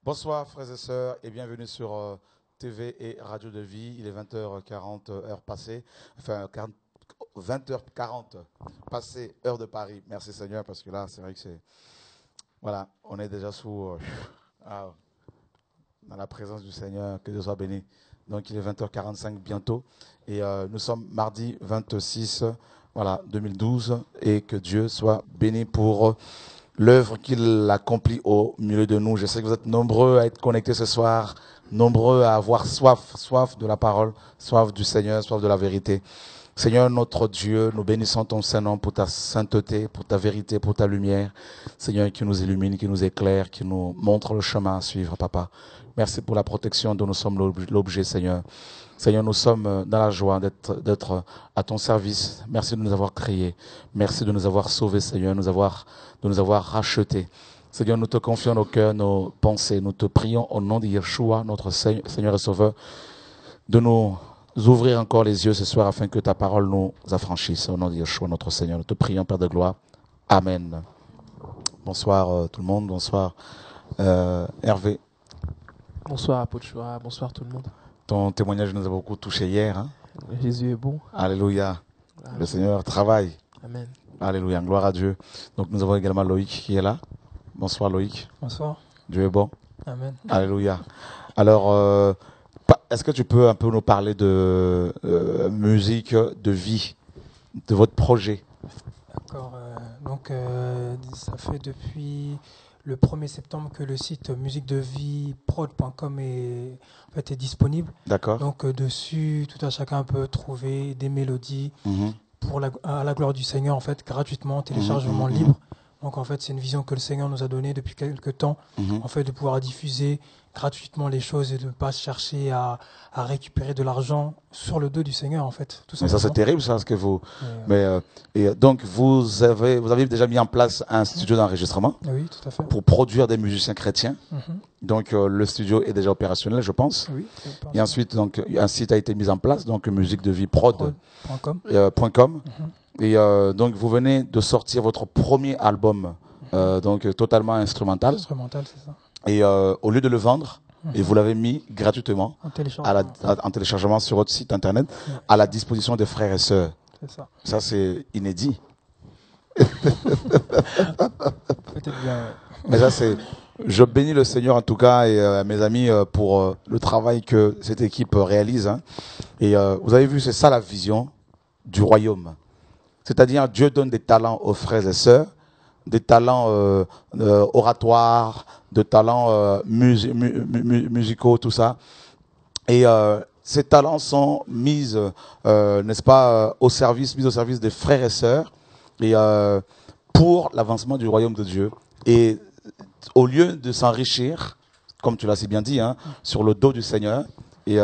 Bonsoir frères et sœurs et bienvenue sur TV et Radio de Vie. Il est 20h40 heure passée, enfin 20h40 passée heure de Paris. Merci Seigneur parce que là c'est vrai que c'est voilà, on est déjà ah, dans la présence du Seigneur, que Dieu soit béni. Donc il est 20h45 bientôt et nous sommes mardi 26 voilà 2012 et que Dieu soit béni pour l'œuvre qu'il accomplit au milieu de nous. Je sais que vous êtes nombreux à être connectés ce soir, nombreux à avoir soif de la parole, soif du Seigneur, soif de la vérité. Seigneur notre Dieu, nous bénissons ton Saint-Nom pour ta sainteté, pour ta vérité, pour ta lumière. Seigneur, qui nous illumine, qui nous éclaire, qui nous montre le chemin à suivre, Papa. Merci pour la protection dont nous sommes l'objet, Seigneur. Seigneur, nous sommes dans la joie d'être à ton service. Merci de nous avoir créés. Merci de nous avoir sauvés, Seigneur, de nous avoir rachetés. Seigneur, nous te confions nos cœurs, nos pensées. Nous te prions au nom de Yeshua, notre Seigneur et Sauveur, de nous ouvrir encore les yeux ce soir afin que ta parole nous affranchisse. Au nom de Yeshua, notre Seigneur, nous te prions, Père de gloire. Amen. Bonsoir tout le monde. Bonsoir Hervé. Bonsoir Apochua, bonsoir tout le monde. Ton témoignage nous a beaucoup touché hier. Hein? Jésus est bon. Alléluia. Amen. Le Seigneur travaille. Amen. Alléluia. Gloire à Dieu. Donc nous avons également Loïc qui est là. Bonsoir Loïc. Bonsoir. Dieu est bon. Amen. Alléluia. Alors, est-ce que tu peux un peu nous parler de musique de vie, de votre projet? D'accord. Ça fait depuis le 1er septembre que le site musiquedeVieProd.com est disponible. D'accord. Donc dessus, tout un chacun peut trouver des mélodies à la gloire du Seigneur, en fait, gratuitement, téléchargement libre. Donc en fait, c'est une vision que le Seigneur nous a donnée depuis quelques temps, en fait, de pouvoir diffuser gratuitement les choses et de ne pas chercher à récupérer de l'argent sur le dos du Seigneur, en fait. Tout Mais ça, c'est terrible, ça, ce que vous. Et donc, vous avez déjà mis en place un studio d'enregistrement. Oui, tout à fait. Pour produire des musiciens chrétiens. Donc, le studio est déjà opérationnel, je pense. Oui. Et ensuite, donc, un site a été mis en place, donc musiquedeVieProd.com. Et donc, vous venez de sortir votre premier album, donc totalement instrumental. Instrumental, c'est ça. Et au lieu de le vendre, et vous l'avez mis gratuitement en téléchargement sur votre site internet à la disposition des frères et sœurs. C'est ça. Ça, c'est inédit. Peut-être bien. Mais ça, c'est. Je bénis le Seigneur en tout cas et mes amis pour le travail que cette équipe réalise. Hein. Et vous avez vu, c'est ça la vision du royaume. C'est-à-dire, Dieu donne des talents aux frères et sœurs, des talents oratoires, des talents musicaux, tout ça. Et ces talents sont mis, n'est-ce pas, mis au service des frères et sœurs, et pour l'avancement du royaume de Dieu. Et au lieu de s'enrichir, comme tu l'as si bien dit, hein, sur le dos du Seigneur, et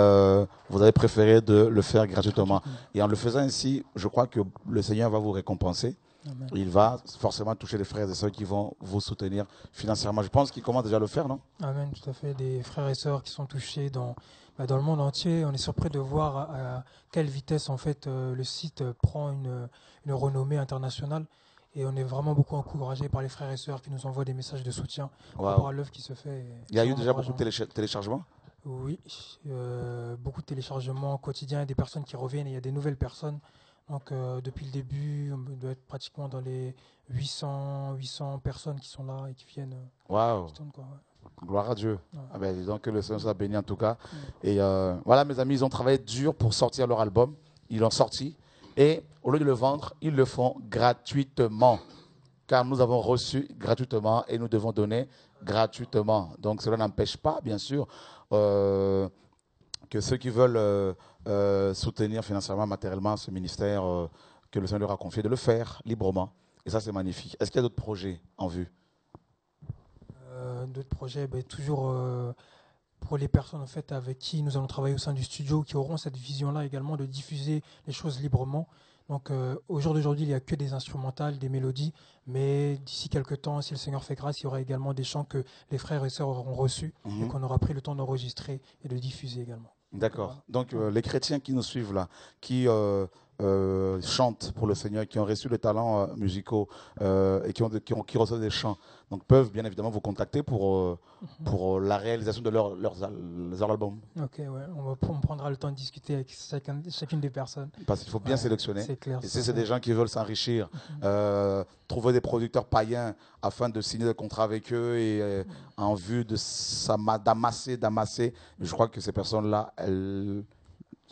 vous avez préféré de le faire gratuitement. Et en le faisant ainsi, je crois que le Seigneur va vous récompenser. Amen. Il va forcément toucher les frères et sœurs qui vont vous soutenir financièrement. Je pense qu'il commence déjà à le faire, non? Amen, tout à fait. Des frères et sœurs qui sont touchés dans le monde entier. On est surpris de voir à quelle vitesse en fait le site prend une renommée internationale. Et on est vraiment beaucoup encouragé par les frères et sœurs qui nous envoient des messages de soutien par rapport à l'œuvre qui se fait. Il y a eu déjà beaucoup de téléchargements? Oui, beaucoup de téléchargements quotidiens et des personnes qui reviennent. Il y a des nouvelles personnes. Donc depuis le début, on doit être pratiquement dans les 800 personnes qui sont là et qui viennent. Waouh! Gloire à Dieu. Ouais. Ah ben, disons que le Seigneur soit béni en tout cas. Et voilà, mes amis, ils ont travaillé dur pour sortir leur album. Ils l'ont sorti. Et au lieu de le vendre, ils le font gratuitement. Car nous avons reçu gratuitement et nous devons donner gratuitement. Donc cela n'empêche pas, bien sûr, que ceux qui veulent soutenir financièrement, matériellement ce ministère que le Seigneur leur a confié, de le faire librement. Et ça, c'est magnifique. Est-ce qu'il y a d'autres projets en vue? D'autres projets, toujours pour les personnes en fait, avec qui nous allons travailler au sein du studio, qui auront cette vision-là également de diffuser les choses librement. Donc au jour d'aujourd'hui, il n'y a que des instrumentales, des mélodies, mais d'ici quelques temps, si le Seigneur fait grâce, il y aura également des chants que les frères et sœurs auront reçus et qu'on aura pris le temps d'enregistrer et de diffuser également. D'accord. Donc les chrétiens qui nous suivent là, qui chantent pour le Seigneur, qui ont reçu des talents musicaux et qui reçoivent des chants, donc peuvent bien évidemment vous contacter pour la réalisation de leurs albums. Ok, ouais, on prendra le temps de discuter avec chacune des personnes. Parce qu'il faut bien sélectionner. C'est clair. Et si c'est des gens qui veulent s'enrichir, trouver des producteurs païens afin de signer des contrats avec eux et en vue d'amasser, je crois que ces personnes-là, elles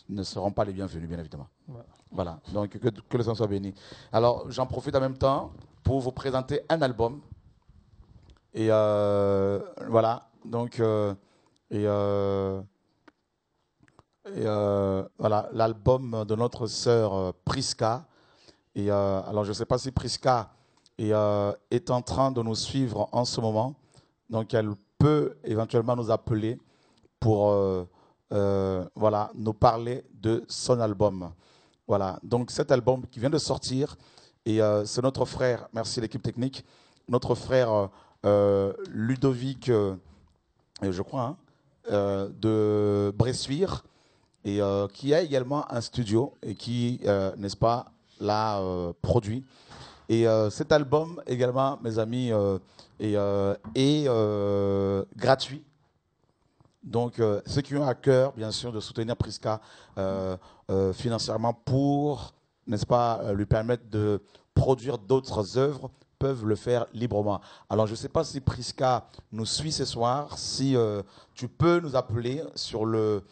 ne seront pas les bienvenues, bien évidemment. Ouais. Voilà, donc que le Seigneur soit béni. Alors, j'en profite en même temps pour vous présenter un album. Et voilà, donc, voilà, l'album de notre sœur Priska. Et alors, je ne sais pas si Priska est en train de nous suivre en ce moment. Donc, elle peut éventuellement nous appeler pour voilà, nous parler de son album. Voilà, donc cet album qui vient de sortir, et c'est notre frère, merci l'équipe technique, notre frère Ludovic, je crois, de Bressuire, et qui a également un studio et qui, n'est-ce pas, l'a produit. Et cet album également, mes amis, est gratuit. Donc, ceux qui ont à cœur, bien sûr, de soutenir Priska financièrement pour, n'est-ce pas, lui permettre de produire d'autres œuvres, peuvent le faire librement. Alors, je ne sais pas si Priska nous suit ce soir, si tu peux nous appeler sur le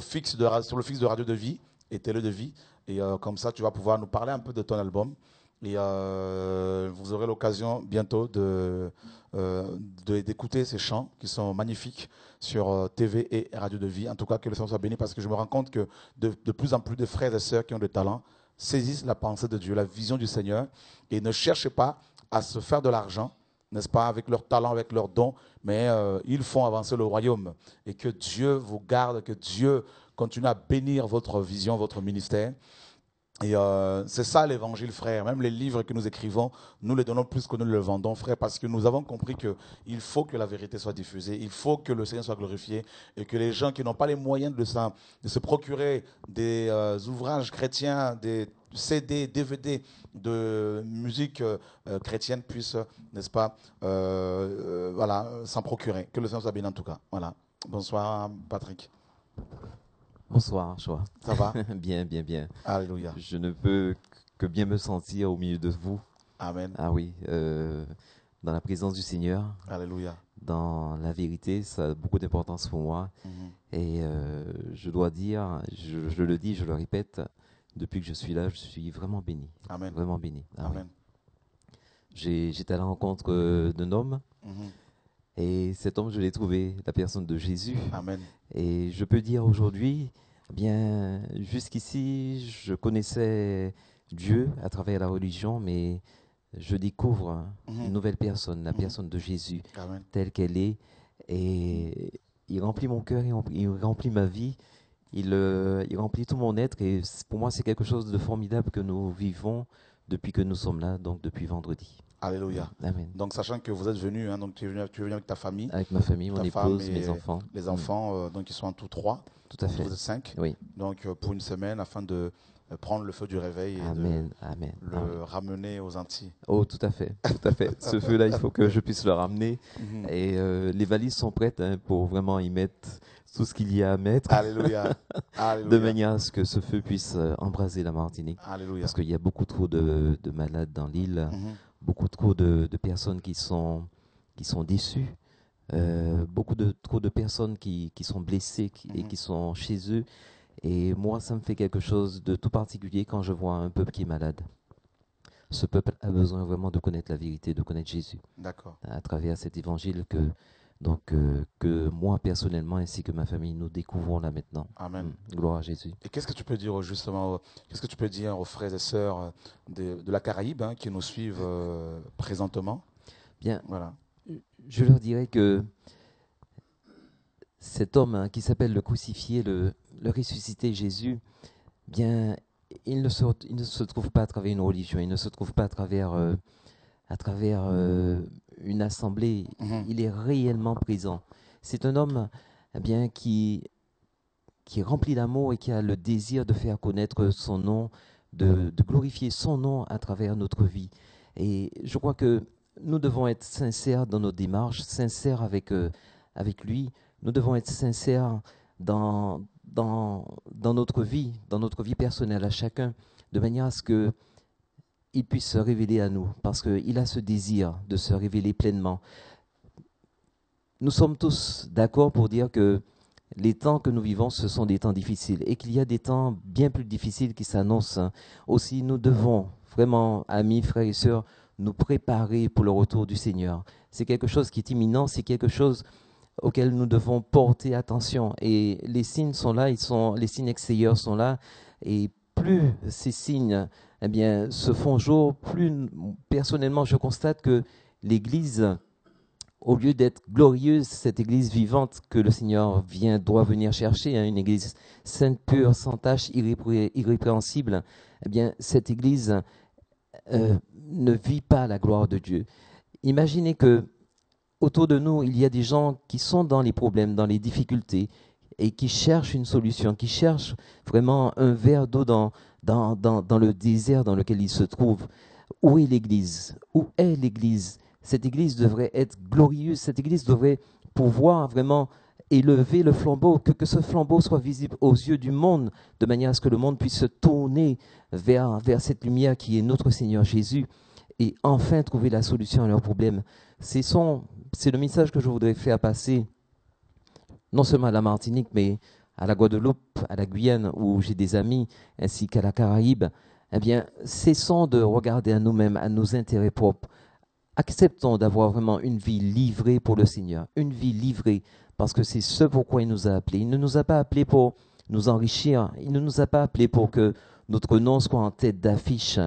fixe de Radio de Vie et Télé de Vie, et comme ça, tu vas pouvoir nous parler un peu de ton album. Et vous aurez l'occasion bientôt d'écouter ces chants qui sont magnifiques sur TV et Radio de Vie. En tout cas, que le Seigneur soit béni, parce que je me rends compte que de plus en plus de frères et sœurs qui ont des talents saisissent la pensée de Dieu, la vision du Seigneur, et ne cherchent pas à se faire de l'argent, n'est-ce pas, avec leurs talents, avec leurs dons, mais ils font avancer le royaume. Et que Dieu vous garde, que Dieu continue à bénir votre vision, votre ministère. Et c'est ça l'évangile, frère. Même les livres que nous écrivons, nous les donnons plus que nous le vendons, frère, parce que nous avons compris qu'il faut que la vérité soit diffusée, il faut que le Seigneur soit glorifié, et que les gens qui n'ont pas les moyens de se procurer des ouvrages chrétiens, des CD, DVD de musique chrétienne puissent, n'est-ce pas, voilà, s'en procurer. Que le Seigneur soit béni en tout cas. Voilà. Bonsoir, Patrick. Bonsoir, Choa. Ça va? Bien, bien, bien. Alléluia. Je ne peux que bien me sentir au milieu de vous. Amen. Ah oui, dans la présence du Seigneur. Alléluia. Dans la vérité, ça a beaucoup d'importance pour moi. Et je dois dire, je le dis, je le répète, depuis que je suis là, je suis vraiment béni. Amen. Vraiment béni. Ah Amen. Oui. J'étais à la rencontre d'un homme. Et cet homme, je l'ai trouvé, la personne de Jésus. Amen. Et je peux dire aujourd'hui, bien, jusqu'ici, je connaissais Dieu à travers la religion, mais je découvre une nouvelle personne, la personne de Jésus, Amen. telle qu'elle est. Et il remplit mon cœur, il remplit ma vie, il remplit tout mon être. Et pour moi, c'est quelque chose de formidable que nous vivons depuis que nous sommes là, donc depuis vendredi. Alléluia. Amen. Donc, sachant que vous êtes venu, hein, donc tu es venu avec ta famille. Avec ma famille, mon épouse, mes enfants. Les enfants, donc ils sont en tout 3. Tout à fait. Vous êtes 5. Oui. Donc, pour une semaine, afin de prendre le feu du réveil et Amen. de le ramener aux Antilles. Oh, tout à fait, tout à fait. Ce feu-là, il faut que je puisse le ramener. Et les valises sont prêtes pour vraiment y mettre tout ce qu'il y a à mettre. Alléluia. Alléluia. De manière à ce que ce feu puisse embraser la Martinique. Alléluia. Parce qu'il y a beaucoup trop de malades dans l'île, beaucoup trop de personnes qui sont déçues, trop de personnes qui sont blessées et qui sont chez eux. Et moi, ça me fait quelque chose de tout particulier quand je vois un peuple qui est malade. Ce peuple a besoin vraiment de connaître la vérité, de connaître Jésus. D'accord. À travers cet évangile que moi, personnellement, ainsi que ma famille, nous découvrons là maintenant. Amen. Gloire à Jésus. Et qu'est-ce que tu peux dire justement, qu'est-ce que tu peux dire aux frères et sœurs de la Caraïbe qui nous suivent présentement? Bien, voilà. Je leur dirais que cet homme qui s'appelle le crucifié, le ressuscité Jésus, bien, il ne se trouve pas à travers une religion, il ne se trouve pas à travers une assemblée. Il est réellement présent. C'est un homme bien qui qui est rempli d'amour et qui a le désir de faire connaître son nom, de glorifier son nom à travers notre vie. Et je crois que nous devons être sincères dans nos démarches, sincères avec lui. Nous devons être sincères dans notre vie personnelle à chacun, de manière à ce qu'il puisse se révéler à nous, parce qu'il a ce désir de se révéler pleinement. Nous sommes tous d'accord pour dire que les temps que nous vivons, ce sont des temps difficiles et qu'il y a des temps bien plus difficiles qui s'annoncent. Aussi, nous devons vraiment, amis, frères et sœurs, nous préparer pour le retour du Seigneur. C'est quelque chose qui est imminent, c'est quelque chose auquel nous devons porter attention. Et les signes sont là, les signes extérieurs sont là. Et plus ces signes se font jour, plus personnellement je constate que l'Église, au lieu d'être glorieuse, cette Église vivante que le Seigneur doit venir chercher, une Église sainte, pure, sans tache, irrépréhensible, cette Église ne vit pas la gloire de Dieu. Imaginez que autour de nous, il y a des gens qui sont dans les problèmes, dans les difficultés, et qui cherchent une solution, qui cherchent vraiment un verre d'eau dans le désert dans lequel ils se trouvent. Où est l'Église? Où est l'Église? Cette Église devrait être glorieuse, cette Église devrait pouvoir vraiment élever le flambeau, que ce flambeau soit visible aux yeux du monde, de manière à ce que le monde puisse se tourner vers cette lumière qui est notre Seigneur Jésus, et enfin trouver la solution à leurs problèmes. C'est le message que je voudrais faire passer, non seulement à la Martinique, mais à la Guadeloupe, à la Guyane, où j'ai des amis, ainsi qu'à la Caraïbe. Cessons de regarder à nous-mêmes, à nos intérêts propres. Acceptons d'avoir vraiment une vie livrée pour le Seigneur, une vie livrée, parce que c'est ce pourquoi il nous a appelés. Il ne nous a pas appelés pour nous enrichir, il ne nous a pas appelés pour que notre nom soit en tête d'affiche,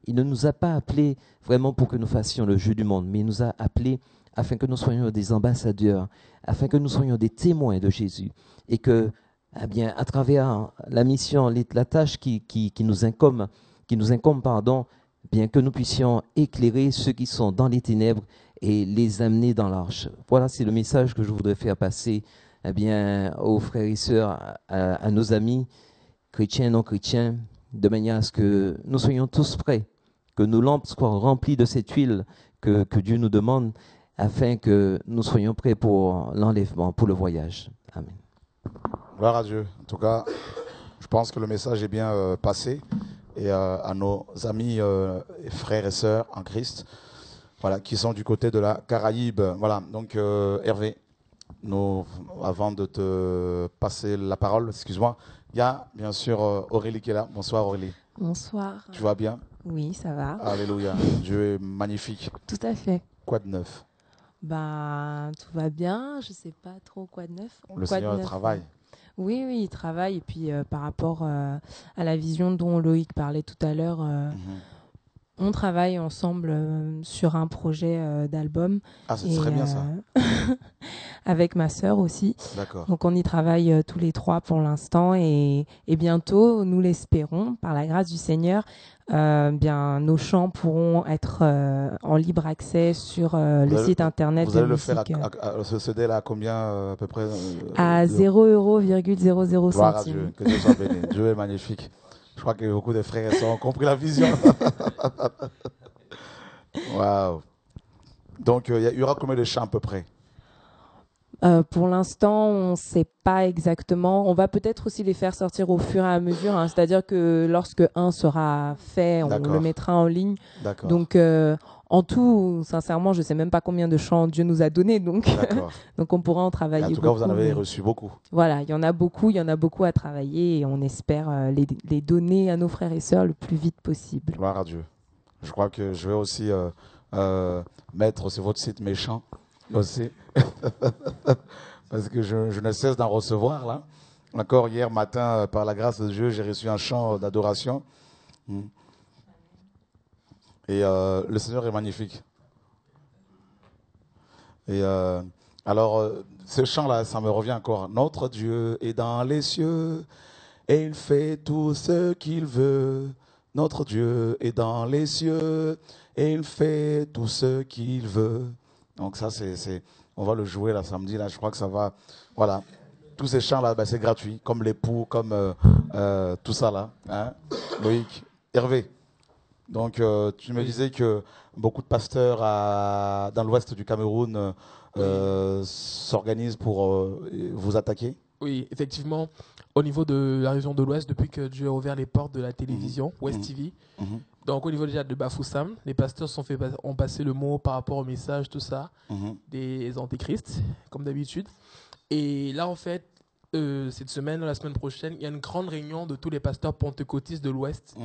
il ne nous a pas appelés vraiment pour que nous fassions le jeu du monde, mais il nous a appelés afin que nous soyons des ambassadeurs, afin que nous soyons des témoins de Jésus, et que, à travers la mission, la tâche qui nous incombe, bien que nous puissions éclairer ceux qui sont dans les ténèbres et les amener dans l'arche. Voilà, c'est le message que je voudrais faire passer aux frères et sœurs, à nos amis, chrétiens, non chrétiens, de manière à ce que nous soyons tous prêts, que nos lampes soient remplies de cette huile que Dieu nous demande, afin que nous soyons prêts pour l'enlèvement, pour le voyage. Amen. Gloire à Dieu. En tout cas, je pense que le message est bien passé. Et à nos amis, frères et sœurs en Christ, voilà, qui sont du côté de la Caraïbe. Voilà, donc Hervé, avant de te passer la parole, excuse-moi, il y a bien sûr Aurélie qui est là. Bonsoir Aurélie. Bonsoir. Tu vas bien? Oui, ça va. Alléluia. Dieu est magnifique. Tout à fait. Quoi de neuf? Tout va bien. Je ne sais pas trop quoi de neuf. Le Seigneur travaille. Oui, il travaille. Et puis, par rapport à la vision dont Loïc parlait tout à l'heure, on travaille ensemble sur un projet d'album. Ah, c'est très bien ça. Avec ma sœur aussi. D'accord. Donc, on y travaille tous les trois pour l'instant. Et bientôt, nous l'espérons, par la grâce du Seigneur, nos chants pourront être en libre accès sur le site internet. Vous allez le faire ce délai à combien à peu près à 0,00 €. Gloire à Dieu, que Dieu soit béni. Dieu est magnifique. Je crois que beaucoup de frères et sœurs ont compris la vision. Waouh. Donc, il y aura combien de chants à peu près? Pour l'instant, on ne sait pas exactement. On va peut-être aussi les faire sortir au fur et à mesure. C'est-à-dire que lorsque un sera fait, on le mettra en ligne. D'accord. Donc, en tout, sincèrement, je ne sais même pas combien de chants Dieu nous a donnés. Donc, donc on pourra en travailler beaucoup. En tout cas, vous en avez reçu beaucoup. Voilà, il y en a beaucoup à travailler et on espère les donner à nos frères et sœurs le plus vite possible. Gloire à Dieu. Je crois que je vais aussi mettre sur votre site mes chants aussi. Parce que je ne cesse d'en recevoir là. Encore hier matin, par la grâce de Dieu, j'ai reçu un chant d'adoration. Et le Seigneur est magnifique. Et alors, ce chant-là, ça me revient encore. Notre Dieu est dans les cieux et il fait tout ce qu'il veut. Notre Dieu est dans les cieux et il fait tout ce qu'il veut. Donc ça, on va le jouer là samedi. Là, je crois que ça va. Voilà. tous ces chants-là, ben, c'est gratuit, comme l'époux, comme tout ça là. Hein? Loïc, Hervé. Donc, tu me disais que beaucoup de pasteurs dans l'ouest du Cameroun s'organisent pour vous attaquer. Oui, effectivement, au niveau de la région de l'Ouest, depuis que Dieu a ouvert les portes de la télévision, West TV, donc au niveau déjà de Bafoussam, les pasteurs ont passé le mot par rapport au message, tout ça, des antéchrists, comme d'habitude. Et là, en fait, cette semaine, la semaine prochaine, il y a une grande réunion de tous les pasteurs pentecôtistes de l'Ouest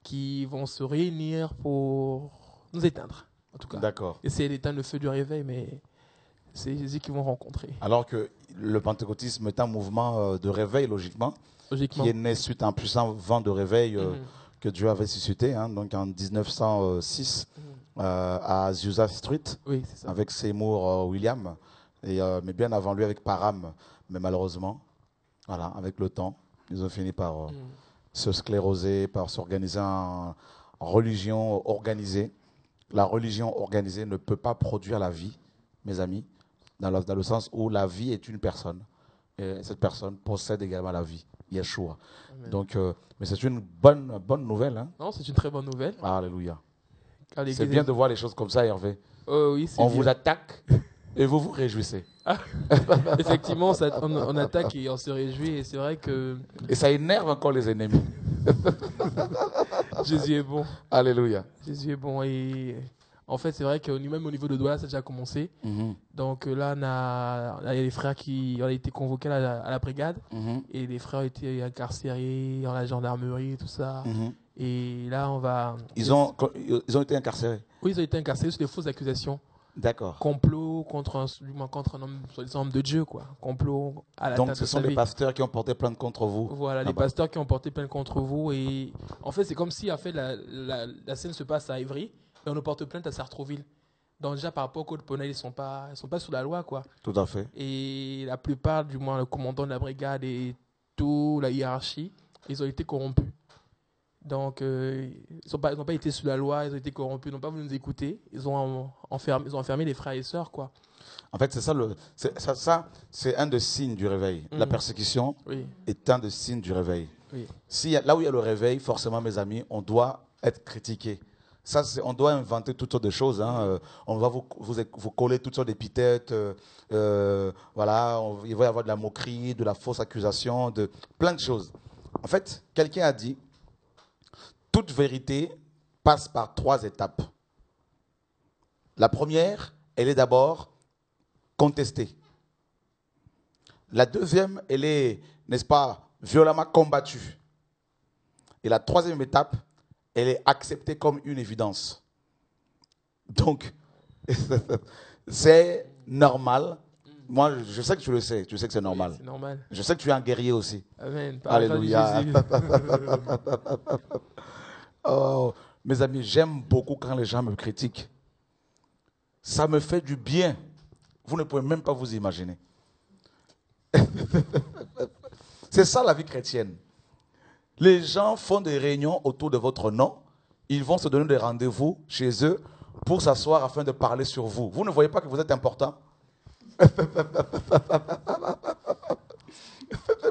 qui vont se réunir pour nous éteindre, en tout cas. D'accord. Essayer d'éteindre le feu du réveil, mais c'est eux qui vont rencontrer. Alors que le pentecôtisme est un mouvement de réveil, logiquement, qui est né suite à un puissant vent de réveil que Dieu avait suscité, hein, donc en 1906 à Azusa Street, oui, c'est ça. avec Seymour William, mais bien avant lui avec Parham. Mais malheureusement, voilà, avec le temps, ils ont fini par se scléroser, par s'organiser en religion organisée. La religion organisée ne peut pas produire la vie, mes amis, dans le sens où la vie est une personne. Et cette personne possède également la vie, Yeshua. Amen. Donc, mais c'est une bonne nouvelle. Hein? Non, c'est une très bonne nouvelle. Alléluia. C'est bien de voir les choses comme ça, Hervé. Oui, on vous attaque et vous vous réjouissez. Effectivement, on attaque et on se réjouit. Et c'est vrai que... Et ça énerve encore les ennemis. Jésus est bon. Alléluia. Jésus est bon. Et en fait, c'est vrai que même au niveau de Douala, ça a déjà commencé. Donc là, il y a les frères qui ont été convoqués à la brigade. Et les frères ont été incarcérés dans la gendarmerie, tout ça. Et là, on va... Ils ont été incarcérés? Oui, ils ont été incarcérés sur des fausses accusations. D'accord. Complot contre un homme, soi-disant homme de Dieu, quoi. Complot à la Donc, ce sont les pasteurs qui ont porté plainte contre vous. Voilà, les pasteurs qui ont porté plainte contre vous. Et en fait, c'est comme si en fait, la scène se passe à Évry et on nous porte plainte à Sartrouville. Donc, déjà, par rapport au code pénal, ils sont pas sous la loi, quoi. Tout à fait. Et la plupart, du moins, le commandant de la brigade et toute la hiérarchie, ils ont été corrompus. Donc, ils n'ont pas été sous la loi, ils ont été corrompus, ils n'ont pas voulu nous écouter. Ils ont enfermé les frères et sœurs, quoi. En fait, c'est ça, c'est un des signes du réveil. La persécution est un des signes du réveil. Oui. Là où il y a le réveil, forcément, mes amis, on doit être critiqué. Ça, on doit inventer toutes sortes de choses. Hein. On va vous coller toutes sortes d'épithètes. Voilà, il va y avoir de la moquerie, de la fausse accusation, de plein de choses. En fait, quelqu'un a dit, toute vérité passe par 3 étapes. La première, elle est d'abord contestée. La deuxième, elle est, n'est-ce pas, violemment combattue. Et la troisième étape, elle est acceptée comme une évidence. Donc, c'est normal. Moi, je sais que tu le sais. Tu sais que c'est normal. Oui, c'est normal. Je sais que tu es un guerrier aussi. Amen. Alléluia. Oh, mes amis, j'aime beaucoup quand les gens me critiquent. Ça me fait du bien. Vous ne pouvez même pas vous imaginer. C'est ça la vie chrétienne. Les gens font des réunions autour de votre nom. Ils vont se donner des rendez-vous chez eux pour s'asseoir afin de parler sur vous. Vous ne voyez pas que vous êtes important?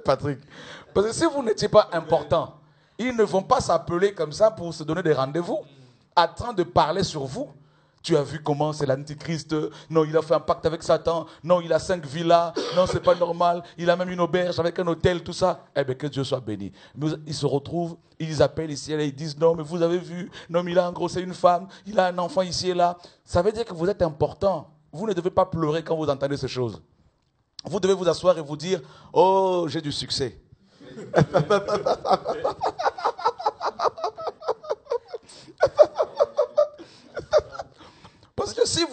Patrick, parce que si vous n'étiez pas important, ils ne vont pas s'appeler comme ça pour se donner des rendez-vous, en train de parler sur vous. Tu as vu comment c'est l'antichrist? Non, il a fait un pacte avec Satan. Non, il a 5 villas. Non, c'est pas normal. Il a même une auberge avec un hôtel, tout ça. Eh bien, que Dieu soit béni. Mais ils se retrouvent, ils appellent ici et là, ils disent, non, mais vous avez vu, non, mais il a engrossé une femme, il a un enfant ici et là. Ça veut dire que vous êtes important. Vous ne devez pas pleurer quand vous entendez ces choses. Vous devez vous asseoir et vous dire, oh, j'ai du succès. Parce que si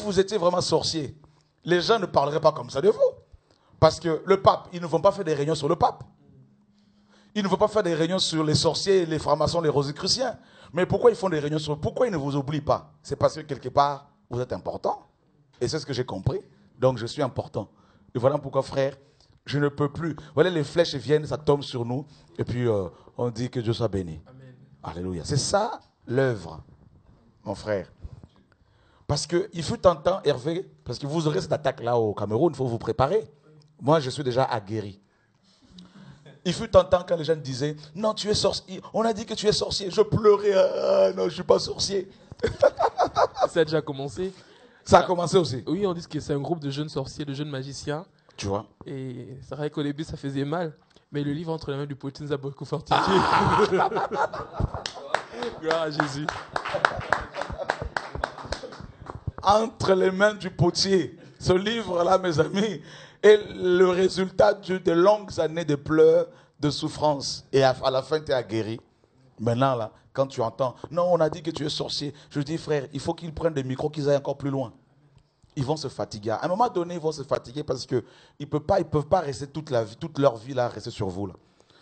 vous étiez vraiment sorcier, les gens ne parleraient pas comme ça de vous. Parce que le pape, ils ne vont pas faire des réunions sur le pape. Ils ne vont pas faire des réunions sur les sorciers, les francs-maçons, les rosicruciens. Mais pourquoi ils font des réunions sur... Pourquoi ils ne vous oublient pas? C'est parce que quelque part, vous êtes important. Et c'est ce que j'ai compris. Donc je suis important. Et voilà pourquoi, frère, je ne peux plus. Voilà, les flèches viennent, ça tombe sur nous. Et puis, on dit que Dieu soit béni. Amen. Alléluia. C'est ça, l'œuvre, mon frère. Parce qu'il fut un temps, Hervé, parce que vous aurez cette attaque-là au Cameroun, il faut vous préparer. Moi, je suis déjà aguerri. Il fut un temps quand les gens disaient, non, tu es sorcier. On a dit que tu es sorcier. Je pleurais, non, je ne suis pas sorcier. Ça a déjà commencé. Ça a commencé aussi. Oui, on dit que c'est un groupe de jeunes sorciers, de jeunes magiciens. Tu vois. Et c'est vrai qu'au début, ça faisait mal. Mais le livre entre les mains du potier nous a beaucoup fortifié. Gloire à Jésus. Entre les mains du potier. Ce livre-là, mes amis, est le résultat de longues années de pleurs, de souffrances. Et à la fin, tu es aguerri. Maintenant, là, quand tu entends, non, on a dit que tu es sorcier. Je dis, frère, il faut qu'ils prennent des micros, qu'ils aillent encore plus loin. Ils vont se fatiguer. À un moment donné, ils vont se fatiguer parce qu'ils ne peuvent pas rester toute leur vie là, rester sur vous. Là.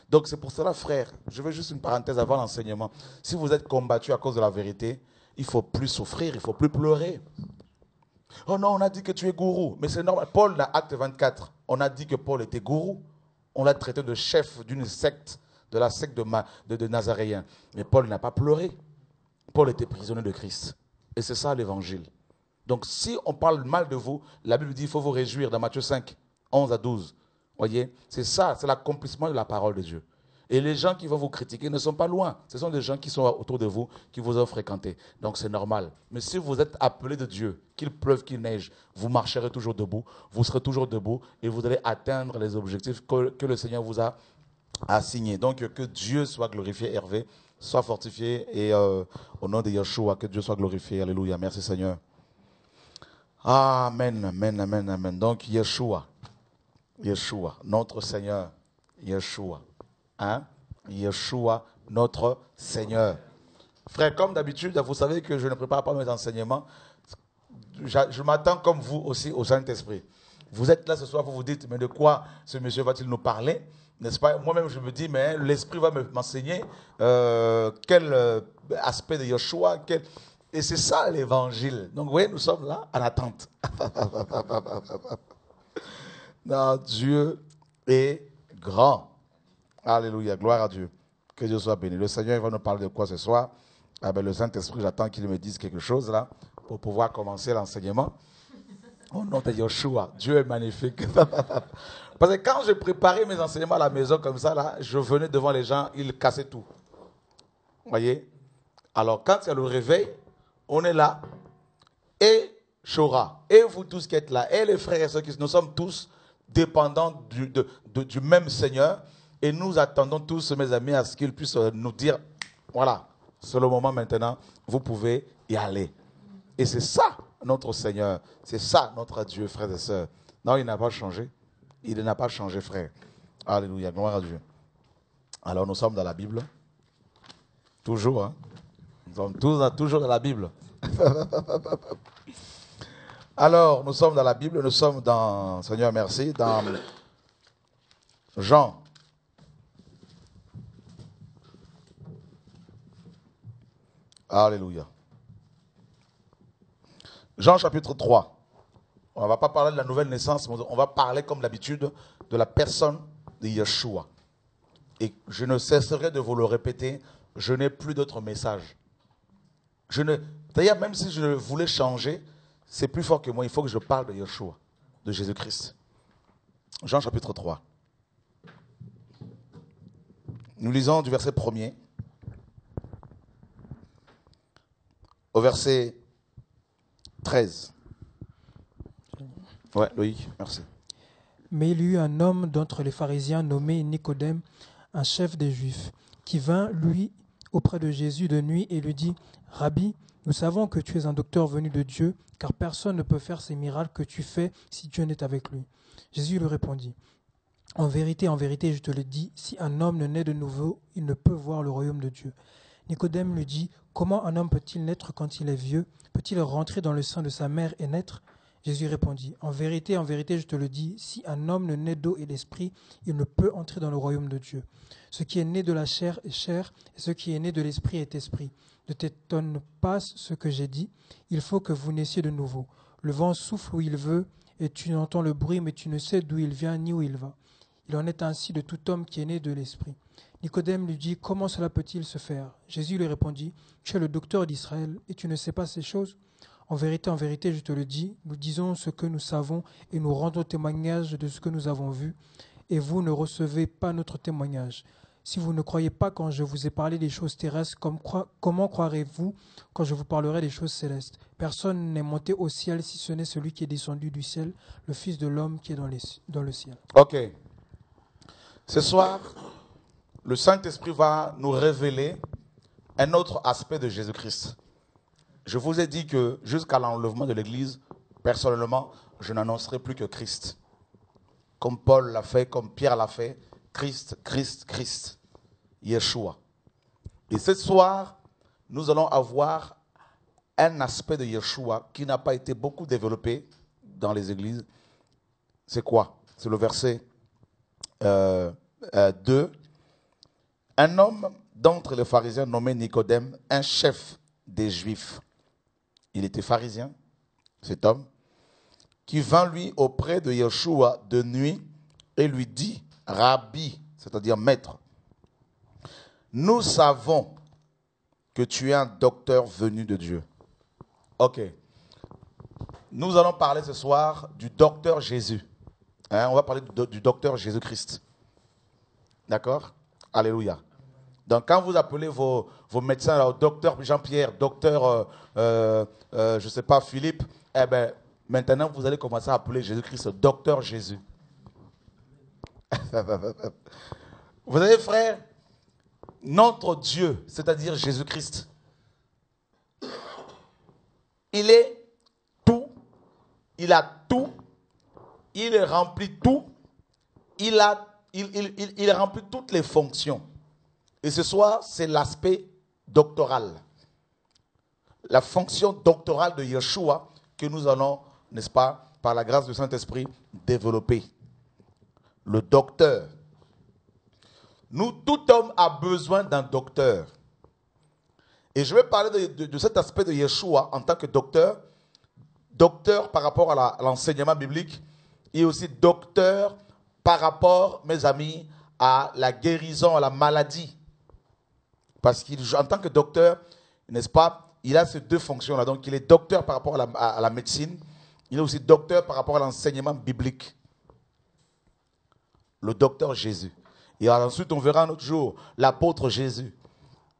Donc c'est pour cela, frère, je veux juste une parenthèse avant l'enseignement. Si vous êtes combattu à cause de la vérité, il ne faut plus souffrir, il ne faut plus pleurer. Oh non, on a dit que tu es gourou. Mais c'est normal. Paul, dans Acte 24, on a dit que Paul était gourou. On l'a traité de chef d'une secte, de la secte de Nazaréens. Mais Paul n'a pas pleuré. Paul était prisonnier de Christ. Et c'est ça l'évangile. Donc si on parle mal de vous, la Bible dit qu'il faut vous réjouir dans Matthieu 5, 11 à 12. Voyez, c'est ça, c'est l'accomplissement de la parole de Dieu. Et les gens qui vont vous critiquer ne sont pas loin. Ce sont des gens qui sont autour de vous, qui vous ont fréquenté. Donc c'est normal. Mais si vous êtes appelé de Dieu, qu'il pleuve, qu'il neige, vous marcherez toujours debout, vous serez toujours debout et vous allez atteindre les objectifs que le Seigneur vous a assignés. Donc que Dieu soit glorifié, Hervé, soit fortifié et au nom de Yeshua, que Dieu soit glorifié. Alléluia. Merci Seigneur. Amen, amen, amen, amen. Donc Yeshua, notre Seigneur, Yeshua. Hein? Yeshua, notre Seigneur. Frère, comme d'habitude, vous savez que je ne prépare pas mes enseignements. Je m'attends comme vous aussi au Saint-Esprit. Vous êtes là ce soir, vous vous dites, mais de quoi ce monsieur va-t-il nous parler? N'est-ce pas? Moi-même, je me dis, mais l'Esprit va m'enseigner quel aspect de Yeshua, et c'est ça l'évangile. Donc, vous voyez, nous sommes là en attente. Non, Dieu est grand. Alléluia, gloire à Dieu. Que Dieu soit béni. Le Seigneur il va nous parler de quoi ce soir? Ah ben, le Saint-Esprit, j'attends qu'il me dise quelque chose là pour pouvoir commencer l'enseignement. Au nom de Yeshua, Dieu est magnifique. Parce que quand je préparais mes enseignements à la maison comme ça, là, je venais devant les gens, ils cassaient tout. Vous voyez? Alors, quand il y a le réveil, on est là, et Shora, et vous tous qui êtes là, et les frères et sœurs, nous sommes tous dépendants du même Seigneur, et nous attendons tous, mes amis, à ce qu'il puisse nous dire, voilà, c'est le moment maintenant, vous pouvez y aller. Et c'est ça, notre Seigneur, c'est ça, notre Dieu, frères et sœurs. Non, il n'a pas changé. Il n'a pas changé, frère. Alléluia, gloire à Dieu. Alors, nous sommes dans la Bible. Toujours, hein. Nous sommes toujours dans la Bible. Alors, nous sommes dans la Bible, nous sommes dans, Seigneur merci, dans Jean. Alléluia. Jean chapitre 3. On ne va pas parler de la nouvelle naissance, mais on va parler comme d'habitude de la personne de Yeshua. Et je ne cesserai de vous le répéter, je n'ai plus d'autre message. D'ailleurs, même si je voulais changer, c'est plus fort que moi. Il faut que je parle de Yeshua, de Jésus-Christ. Jean chapitre 3. Nous lisons du verset 1er au verset 13. Ouais, Loïc, merci. Mais il y eut un homme d'entre les pharisiens nommé Nicodème, un chef des Juifs, qui vint, lui, auprès de Jésus de nuit et lui dit, « Rabbi, nous savons que tu es un docteur venu de Dieu, car personne ne peut faire ces miracles que tu fais si Dieu n'est avec lui. » Jésus lui répondit, « en vérité, je te le dis, si un homme ne naît de nouveau, il ne peut voir le royaume de Dieu. » Nicodème lui dit, « Comment un homme peut-il naître quand il est vieux? Peut-il rentrer dans le sein de sa mère et naître ?» Jésus répondit, en vérité, je te le dis, si un homme ne naît d'eau et d'esprit, il ne peut entrer dans le royaume de Dieu. Ce qui est né de la chair est chair, et ce qui est né de l'esprit est esprit. Ne t'étonne pas ce que j'ai dit, il faut que vous naissiez de nouveau. Le vent souffle où il veut, et tu entends le bruit, mais tu ne sais d'où il vient ni où il va. Il en est ainsi de tout homme qui est né de l'esprit. Nicodème lui dit, comment cela peut-il se faire? Jésus lui répondit, tu es le docteur d'Israël, et tu ne sais pas ces choses? en vérité, je te le dis, nous disons ce que nous savons et nous rendons témoignage de ce que nous avons vu, et vous ne recevez pas notre témoignage. Si vous ne croyez pas quand je vous ai parlé des choses terrestres, comment croirez-vous quand je vous parlerai des choses célestes? Personne n'est monté au ciel si ce n'est celui qui est descendu du ciel, le Fils de l'homme qui est dans le ciel. Ok. Ce soir, le Saint-Esprit va nous révéler un autre aspect de Jésus-Christ. Je vous ai dit que jusqu'à l'enlèvement de l'Église, personnellement, je n'annoncerai plus que Christ. Comme Paul l'a fait, comme Pierre l'a fait, Christ, Christ, Christ, Yeshua. Et ce soir, nous allons avoir un aspect de Yeshua qui n'a pas été beaucoup développé dans les églises. C'est quoi? C'est le verset 2. Un homme d'entre les pharisiens nommé Nicodème, un chef des Juifs. Il était pharisien, cet homme, qui vint lui auprès de Yeshua de nuit et lui dit, Rabbi, c'est-à-dire maître, nous savons que tu es un docteur venu de Dieu. Ok. Nous allons parler ce soir du docteur Jésus. On va parler du docteur Jésus-Christ. D'accord? Alléluia. Donc quand vous appelez vos médecins, là, docteur Jean-Pierre, docteur, je ne sais pas, Philippe, eh bien, maintenant vous allez commencer à appeler Jésus-Christ docteur Jésus. Vous savez, frère, notre Dieu, c'est-à-dire Jésus-Christ, il est tout, il a tout, il remplit tout, il remplit toutes les fonctions. Et ce soir, c'est l'aspect doctoral. La fonction doctorale de Yeshua que nous allons, n'est-ce pas, par la grâce du Saint-Esprit, développer. Le docteur. Nous, tout homme a besoin d'un docteur. Et je vais parler de cet aspect de Yeshua en tant que docteur. Docteur par rapport à l'enseignement biblique et aussi docteur par rapport, mes amis, à la guérison, à la maladie. Parce qu'en tant que docteur, n'est-ce pas, il a ces deux fonctions-là. Donc, il est docteur par rapport à la médecine. Il est aussi docteur par rapport à l'enseignement biblique. Le docteur Jésus. Et ensuite, on verra un autre jour l'apôtre Jésus.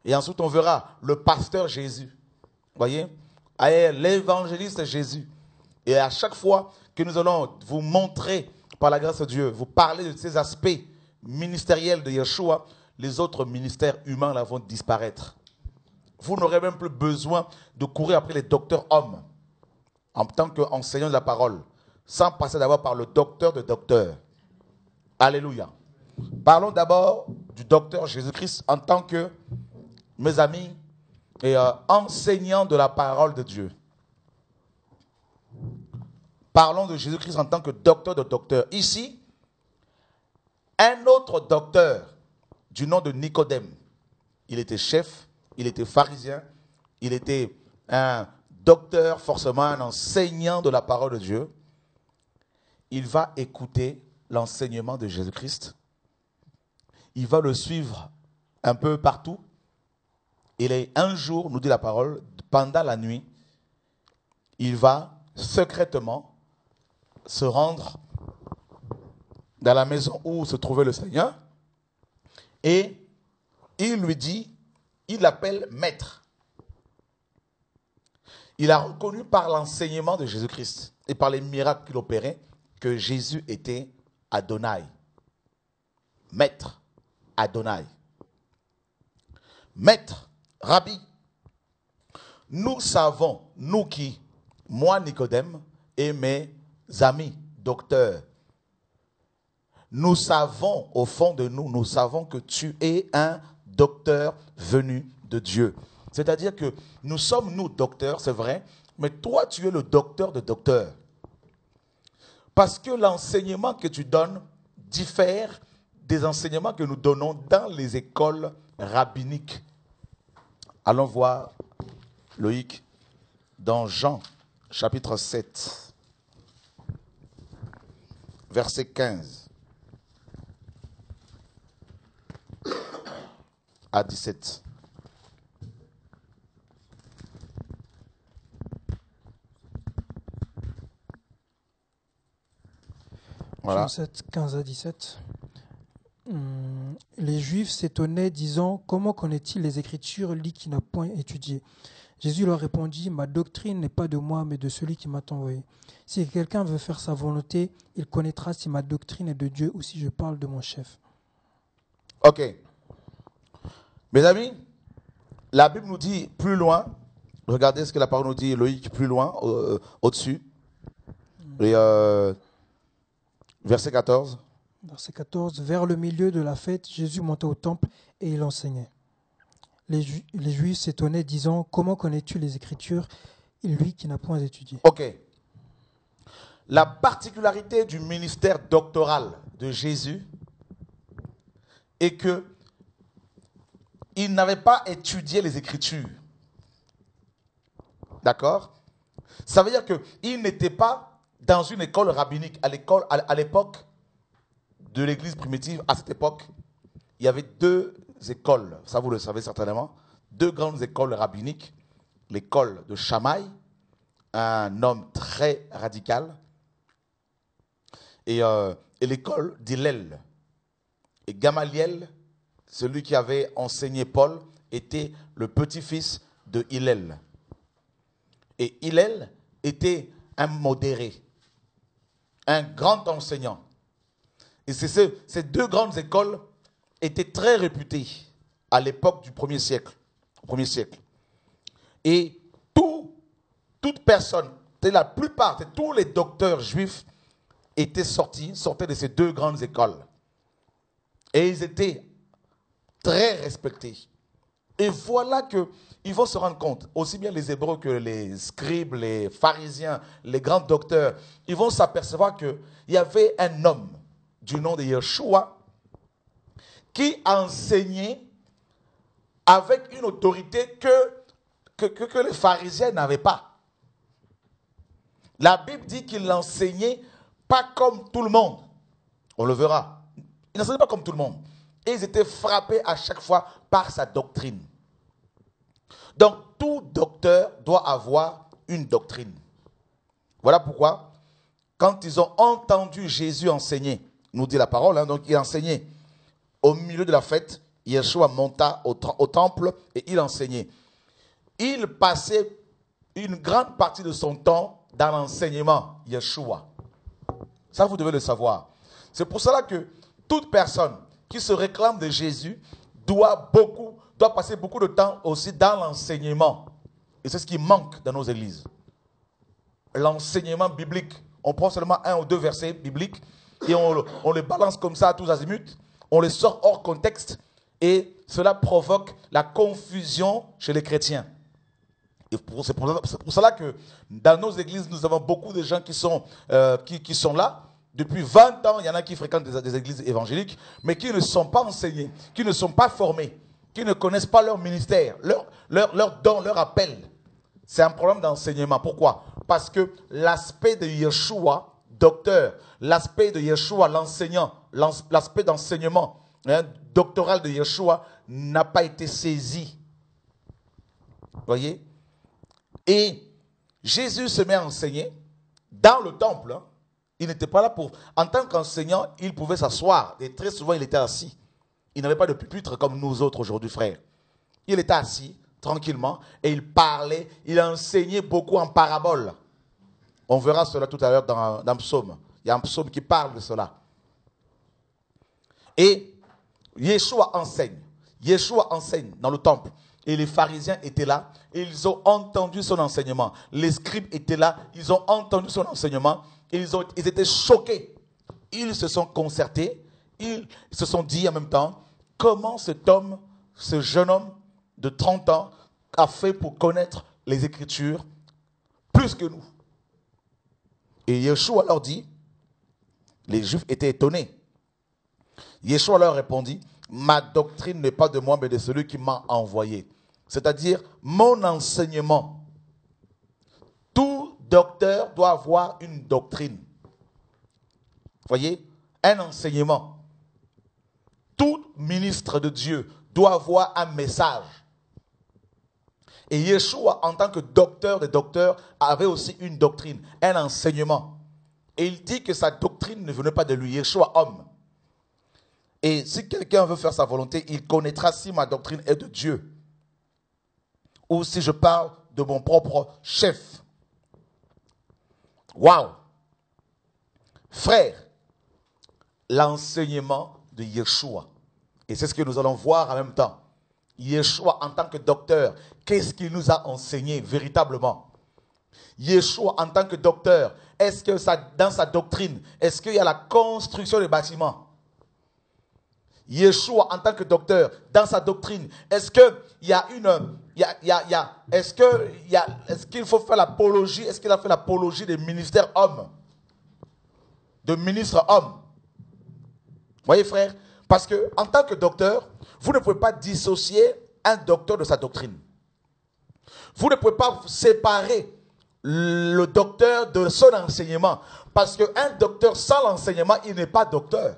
Et ensuite, on verra le pasteur Jésus. Vous voyez? L'évangéliste Jésus. Et à chaque fois que nous allons vous montrer, par la grâce de Dieu, vous parler de ces aspects ministériels de Yeshua, les autres ministères humains là vont disparaître. Vous n'aurez même plus besoin de courir après les docteurs hommes en tant qu'enseignants de la parole, sans passer d'abord par le docteur de docteurs. Alléluia. Parlons d'abord du docteur Jésus-Christ en tant que, mes amis, et enseignant de la parole de Dieu. Parlons de Jésus-Christ en tant que docteur de docteurs. Ici, un autre docteur du nom de Nicodème. Il était chef, il était pharisien, il était un docteur, forcément un enseignant de la parole de Dieu. Il va écouter l'enseignement de Jésus-Christ. Il va le suivre un peu partout. Et un jour, nous dit la parole, pendant la nuit, il va secrètement se rendre dans la maison où se trouvait le Seigneur. Et il lui dit, il l'appelle maître. Il a reconnu par l'enseignement de Jésus-Christ et par les miracles qu'il opérait que Jésus était Adonai. Maître, Adonai. Maître, Rabbi. Nous savons, nous qui, moi Nicodème et mes amis, docteurs, nous savons au fond de nous, nous savons que tu es un docteur venu de Dieu. C'est-à-dire que nous sommes, nous, docteurs, c'est vrai, mais toi, tu es le docteur de docteurs. Parce que l'enseignement que tu donnes diffère des enseignements que nous donnons dans les écoles rabbiniques. Allons voir, Loïc, dans Jean, chapitre 7, verset 15 à 17. Voilà. Jean 7, 15 à 17. Les Juifs s'étonnaient, disant, comment connaît-il les Écritures, lui qui n'a point étudié? Jésus leur répondit, ma doctrine n'est pas de moi, mais de celui qui m'a envoyé. Si quelqu'un veut faire sa volonté, il connaîtra si ma doctrine est de Dieu ou si je parle de mon chef. Ok. Mes amis, la Bible nous dit plus loin, regardez ce que la parole nous dit, Loïc, plus loin, au-dessus. Et verset 14. Verset 14. Vers le milieu de la fête, Jésus montait au temple et il enseignait. Les Juifs s'étonnaient, disant, comment connais-tu les Écritures, lui qui n'a point étudié? Ok. La particularité du ministère doctoral de Jésus est que il n'avait pas étudié les Écritures. D'accord? Ça veut dire qu'il n'était pas dans une école rabbinique. À l'époque de l'Église primitive, à cette époque, il y avait deux écoles, ça vous le savez certainement, deux grandes écoles rabbiniques. L'école de Shammai, un homme très radical, et l'école d'Hillel. Et Gamaliel, celui qui avait enseigné Paul, était le petit-fils de Hillel. Et Hillel était un modéré, un grand enseignant. Et ces deux grandes écoles étaient très réputées à l'époque du premier siècle. Et toute personne, la plupart, tous les docteurs juifs sortaient de ces deux grandes écoles. Et ils étaient très respectés. Et voilà qu'ils vont se rendre compte, aussi bien les Hébreux que les scribes, les pharisiens, les grands docteurs, ils vont s'apercevoir qu'il y avait un homme du nom de Yeshua qui enseignait avec une autorité que les pharisiens n'avaient pas. La Bible dit qu'il n'enseignait pas comme tout le monde. On le verra. Il n'enseignait pas comme tout le monde. Et ils étaient frappés à chaque fois par sa doctrine. Donc, tout docteur doit avoir une doctrine. Voilà pourquoi, quand ils ont entendu Jésus enseigner, nous dit la parole, donc il enseignait au milieu de la fête, Yeshua monta au temple et il enseignait. Il passait une grande partie de son temps dans l'enseignement, Yeshua. Ça, vous devez le savoir. C'est pour cela que toute personne qui se réclame de Jésus doit passer beaucoup de temps aussi dans l'enseignement. Et c'est ce qui manque dans nos églises. L'enseignement biblique. On prend seulement un ou deux versets bibliques et on les balance comme ça à tous azimuts. On les sort hors contexte et cela provoque la confusion chez les chrétiens. Et c'est pour cela que dans nos églises, nous avons beaucoup de gens qui sont là. Depuis 20 ans, il y en a qui fréquentent des églises évangéliques, mais qui ne sont pas enseignés, qui ne sont pas formés, qui ne connaissent pas leur ministère, leur don, leur appel. C'est un problème d'enseignement. Pourquoi? Parce que l'aspect de Yeshua, docteur, l'aspect de Yeshua, l'enseignant, l'aspect d'enseignement doctoral de Yeshua n'a pas été saisi. Voyez? Et Jésus se met à enseigner dans le temple. Il n'était pas là pour... En tant qu'enseignant, il pouvait s'asseoir. Et très souvent, il était assis. Il n'avait pas de pupitre comme nous autres aujourd'hui, frères. Il était assis, tranquillement, et il parlait. Il enseignait beaucoup en parabole. On verra cela tout à l'heure dans Psaume. Il y a un psaume qui parle de cela. Et Yeshua enseigne. Yeshua enseigne dans le temple. Et les pharisiens étaient là. Et ils ont entendu son enseignement. Les scribes étaient là. Ils ont entendu son enseignement. Ils étaient choqués. Ils se sont concertés. Ils se sont dit en même temps, comment cet homme, ce jeune homme de 30 ans, a fait pour connaître les Écritures plus que nous. Et Yeshua leur dit, les Juifs étaient étonnés. Yeshua leur répondit, ma doctrine n'est pas de moi, mais de celui qui m'a envoyé. C'est-à-dire, mon enseignement. Tout docteur doit avoir une doctrine. Voyez, un enseignement. Tout ministre de Dieu doit avoir un message. Et Yeshua, en tant que docteur des docteurs, avait aussi une doctrine, un enseignement. Et il dit que sa doctrine ne venait pas de lui. Yeshua, homme. Et si quelqu'un veut faire sa volonté, il connaîtra si ma doctrine est de Dieu. Ou si je parle de mon propre chef. Waouh! Frère, l'enseignement de Yeshua. Et c'est ce que nous allons voir en même temps. Yeshua en tant que docteur, qu'est-ce qu'il nous a enseigné véritablement? Yeshua en tant que docteur, est-ce que dans sa doctrine, est-ce qu'il y a la construction des bâtiments? Yeshua en tant que docteur, dans sa doctrine, est-ce qu'il faut faire l'apologie, est-ce qu'il a fait l'apologie des ministères hommes? De ministres hommes? Voyez frère? Parce que en tant que docteur, vous ne pouvez pas dissocier un docteur de sa doctrine. Vous ne pouvez pas séparer le docteur de son enseignement. Parce qu'un docteur sans l'enseignement, il n'est pas docteur.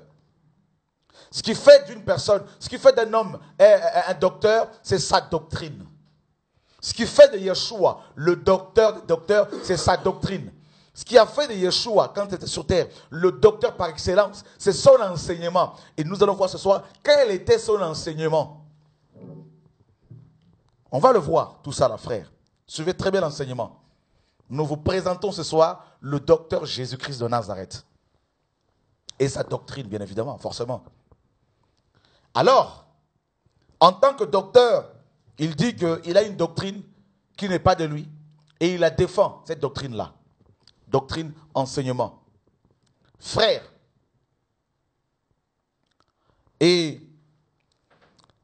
Ce qui fait d'une personne, ce qui fait d'un homme un docteur, c'est sa doctrine. Ce qui fait de Yeshua le docteur des docteurs, c'est sa doctrine. Ce qui a fait de Yeshua, quand il était sur terre, le docteur par excellence, c'est son enseignement. Et nous allons voir ce soir quel était son enseignement. On va le voir, tout ça là, frère. Suivez très bien l'enseignement. Nous vous présentons ce soir le docteur Jésus-Christ de Nazareth. Et sa doctrine, bien évidemment, forcément. Alors, en tant que docteur, il dit qu'il a une doctrine qui n'est pas de lui. Et il la défend, cette doctrine-là. Doctrine, enseignement. Frère. Et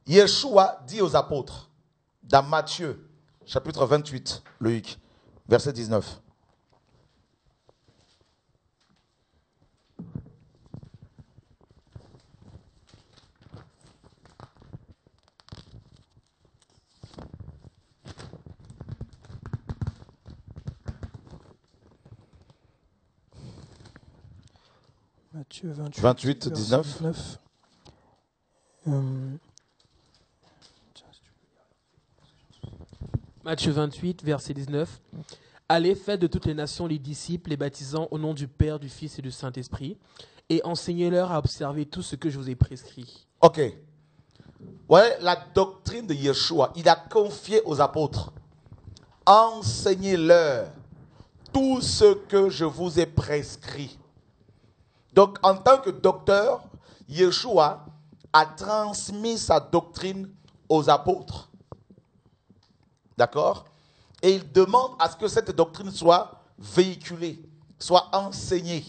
Yeshua dit aux apôtres, dans Matthieu, chapitre 28, Loïc, verset 19. Matthieu 28, 28, 19. Matthieu 28, verset 19. Allez, faites de toutes les nations les disciples, les baptisant au nom du Père, du Fils et du Saint-Esprit, et enseignez-leur à observer tout ce que je vous ai prescrit. Ok. Ouais, la doctrine de Yeshua, il a confié aux apôtres. Enseignez-leur tout ce que je vous ai prescrit. Donc, en tant que docteur, Yeshua a transmis sa doctrine aux apôtres. D'accord? Et il demande à ce que cette doctrine soit véhiculée, soit enseignée.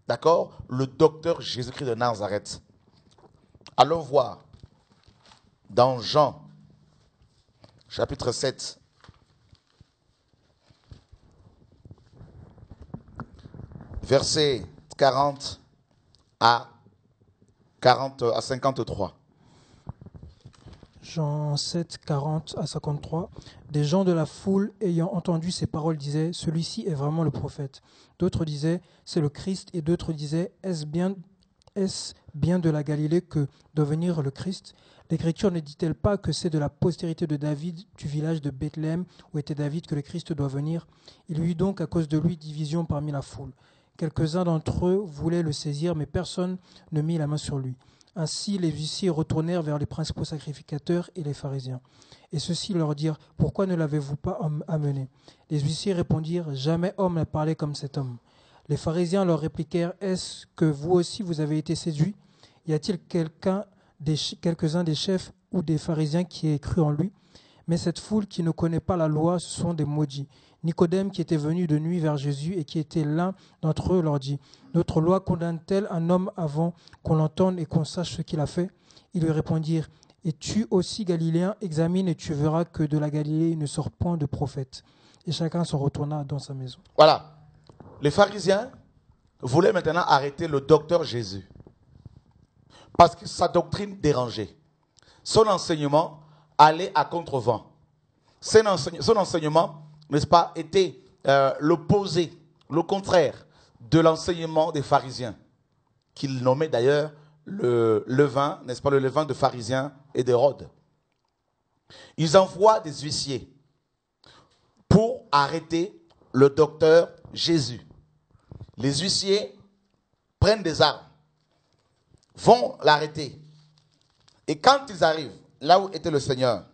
D'accord? Le docteur Jésus-Christ de Nazareth. Allons voir dans Jean, chapitre 7. Verset 40 à 53. Jean 7, 40 à 53. Des gens de la foule ayant entendu ces paroles disaient « Celui-ci est vraiment le prophète ». D'autres disaient « C'est le Christ » et d'autres disaient « Est-ce bien de la Galilée que doit venir le Christ ?» L'Écriture ne dit-elle pas que c'est de la postérité de David, du village de Bethléem, où était David, que le Christ doit venir? Il y eut donc à cause de lui division parmi la foule. Quelques-uns d'entre eux voulaient le saisir, mais personne ne mit la main sur lui. Ainsi, les huissiers retournèrent vers les principaux sacrificateurs et les pharisiens. Et ceux-ci leur dirent, « Pourquoi ne l'avez-vous pas amené ?» Les huissiers répondirent, « Jamais homme n'a parlé comme cet homme. » Les pharisiens leur répliquèrent, « Est-ce que vous aussi vous avez été séduits? Y a-t-il quelques-uns des chefs ou des pharisiens qui aient cru en lui? Mais cette foule qui ne connaît pas la loi, ce sont des maudits. » Nicodème, qui était venu de nuit vers Jésus et qui était l'un d'entre eux, leur dit, « Notre loi condamne-t-elle un homme avant qu'on l'entende et qu'on sache ce qu'il a fait ?» Ils lui répondirent, « Es-tu aussi galiléen? Examine et tu verras que de la Galilée il ne sort point de prophète. » Et chacun s'en retourna dans sa maison. Voilà. Les pharisiens voulaient maintenant arrêter le docteur Jésus. Parce que sa doctrine dérangeait. Son enseignement allait à contre-vent. Son enseignement, n'est-ce pas, était l'opposé, le contraire de l'enseignement des pharisiens, qu'ils nommaient d'ailleurs le levain, n'est-ce pas, le levain de pharisiens et d'Hérode. Ils envoient des huissiers pour arrêter le docteur Jésus. Les huissiers prennent des armes, vont l'arrêter. Et quand ils arrivent là où était le Seigneur,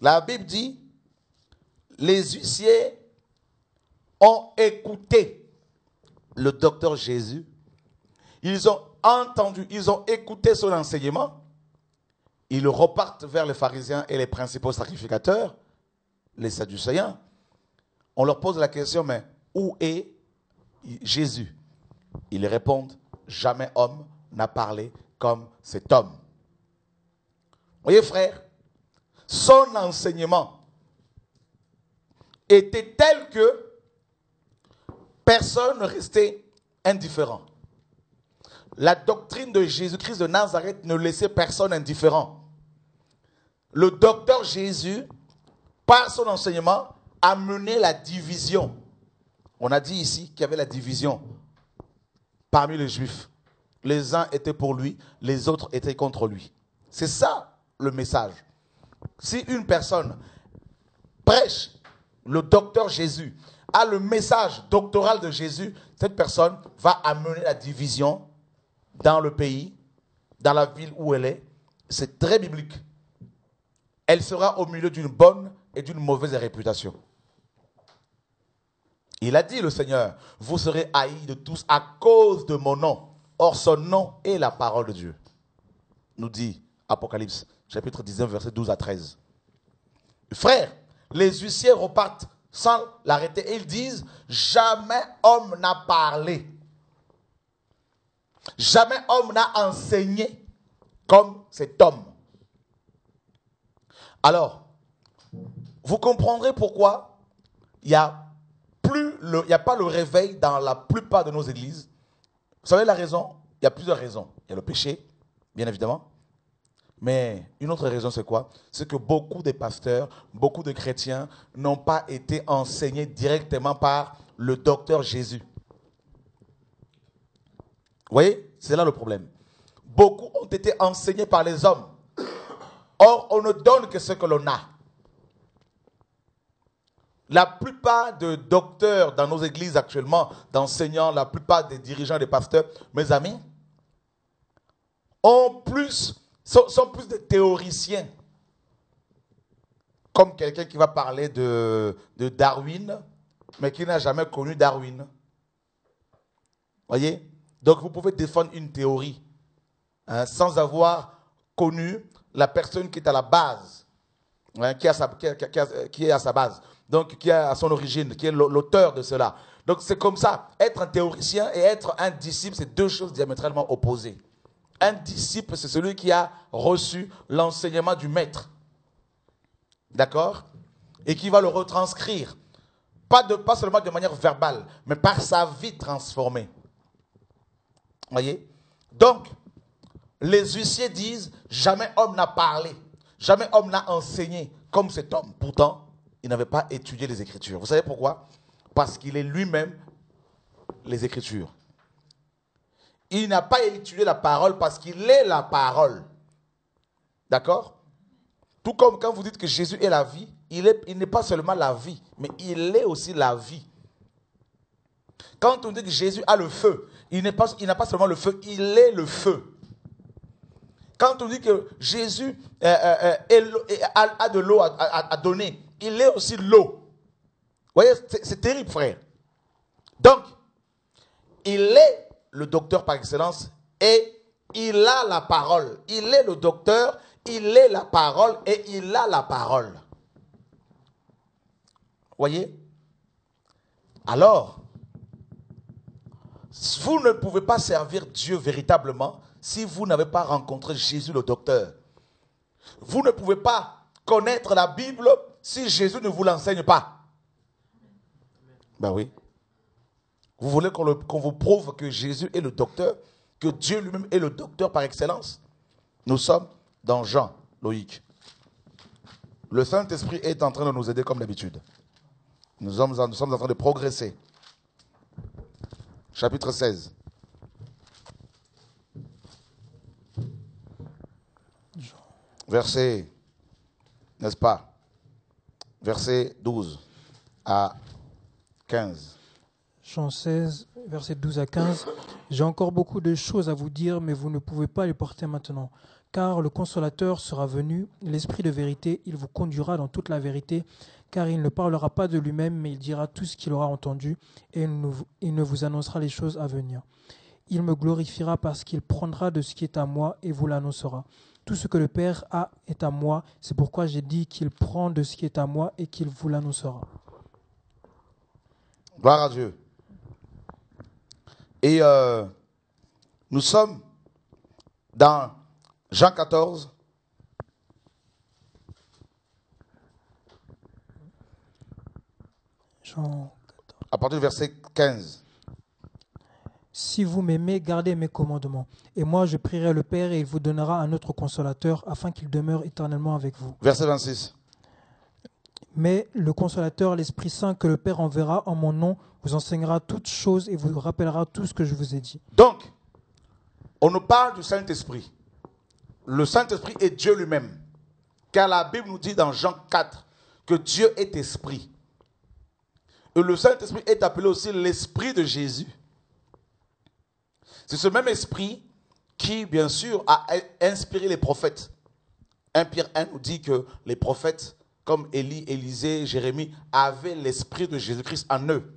la Bible dit, les huissiers ont écouté le docteur Jésus. Ils ont entendu, ils ont écouté son enseignement. Ils repartent vers les pharisiens et les principaux sacrificateurs, les sadducéens. On leur pose la question, mais où est Jésus? Ils répondent, jamais homme n'a parlé comme cet homme. Voyez frère, son enseignement était tel que personne ne restait indifférent. La doctrine de Jésus-Christ de Nazareth ne laissait personne indifférent. Le docteur Jésus, par son enseignement, a mené la division. On a dit ici qu'il y avait la division parmi les Juifs. Les uns étaient pour lui, les autres étaient contre lui. C'est ça le message. Si une personne prêche le docteur Jésus, a le message doctoral de Jésus, cette personne va amener la division dans le pays, dans la ville où elle est. C'est très biblique. Elle sera au milieu d'une bonne et d'une mauvaise réputation. Il a dit, le Seigneur, vous serez haïs de tous à cause de mon nom. Or, son nom est la parole de Dieu. Nous dit Apocalypse, chapitre 19, versets 12 à 13. Frère, les huissiers repartent sans l'arrêter et ils disent, jamais homme n'a parlé. Jamais homme n'a enseigné comme cet homme. Alors, vous comprendrez pourquoi il n'y a pas le réveil dans la plupart de nos églises. Vous savez la raison? Il y a plusieurs raisons. Il y a le péché, bien évidemment. Mais une autre raison, c'est quoi? C'est que beaucoup de pasteurs, beaucoup de chrétiens n'ont pas été enseignés directement par le docteur Jésus. Vous voyez? C'est là le problème. Beaucoup ont été enseignés par les hommes. Or, on ne donne que ce que l'on a. La plupart des docteurs dans nos églises actuellement, d'enseignants, la plupart des dirigeants, des pasteurs, mes amis, sont plus des théoriciens. Comme quelqu'un qui va parler de Darwin, mais qui n'a jamais connu Darwin. Voyez? Donc vous pouvez défendre une théorie sans avoir connu la personne qui est à la base, qui est à sa base. Donc, qui est à son origine, qui est l'auteur de cela. Donc, c'est comme ça. Être un théoricien et être un disciple, c'est deux choses diamétralement opposées. Un disciple, c'est celui qui a reçu l'enseignement du maître. D'accord? Et qui va le retranscrire. Pas seulement de manière verbale, mais par sa vie transformée. Voyez? Donc, les huissiers disent, jamais homme n'a parlé. Jamais homme n'a enseigné comme cet homme. Pourtant, il n'avait pas étudié les Écritures. Vous savez pourquoi? Parce qu'il est lui-même les Écritures. Il n'a pas étudié la parole parce qu'il est la parole. D'accord? Tout comme quand vous dites que Jésus est la vie, il n'est pas seulement la vie, mais il est aussi la vie. Quand on dit que Jésus a le feu, il n'a pas seulement le feu, il est le feu. Quand on dit que Jésus a de l'eau à donner, il est aussi l'eau. Vous voyez, c'est terrible, frère. Donc, il est le docteur par excellence et il a la parole. Il est le docteur, il est la parole et il a la parole. Vous voyez? Alors, vous ne pouvez pas servir Dieu véritablement si vous n'avez pas rencontré Jésus le docteur. Vous ne pouvez pas connaître la Bible si Jésus ne vous l'enseigne pas. Ben oui. Vous voulez qu'on vous prouve que Jésus est le docteur, que Dieu lui-même est le docteur par excellence? Nous sommes dans Jean, Loïc. Le Saint-Esprit est en train de nous aider comme d'habitude. Nous sommes en train de progresser. Chapitre 16. Verset, n'est-ce pas? Verset 12 à 15. Jean 16, versets 12 à 15. J'ai encore beaucoup de choses à vous dire, mais vous ne pouvez pas les porter maintenant. Car le Consolateur sera venu, l'Esprit de vérité, il vous conduira dans toute la vérité, car il ne parlera pas de lui-même, mais il dira tout ce qu'il aura entendu, et il ne vous annoncera les choses à venir. Il me glorifiera parce qu'il prendra de ce qui est à moi et vous l'annoncera. Tout ce que le Père a est à moi, c'est pourquoi j'ai dit qu'il prend de ce qui est à moi et qu'il vous l'annoncera. Gloire à Dieu. Et nous sommes dans Jean 14. Jean 14. À partir du verset 15. Si vous m'aimez, gardez mes commandements. Et moi, je prierai le Père et il vous donnera un autre consolateur afin qu'il demeure éternellement avec vous. Verset 26. Mais le consolateur, l'Esprit Saint que le Père enverra en mon nom, vous enseignera toutes choses et vous rappellera tout ce que je vous ai dit. Donc, on nous parle du Saint-Esprit. Le Saint-Esprit est Dieu lui-même. Car la Bible nous dit dans Jean 4 que Dieu est esprit. Et le Saint-Esprit est appelé aussi l'Esprit de Jésus. C'est ce même esprit qui, bien sûr, a inspiré les prophètes. 1 Pierre 1 nous dit que les prophètes, comme Élie, Élisée, Jérémie, avaient l'esprit de Jésus-Christ en eux.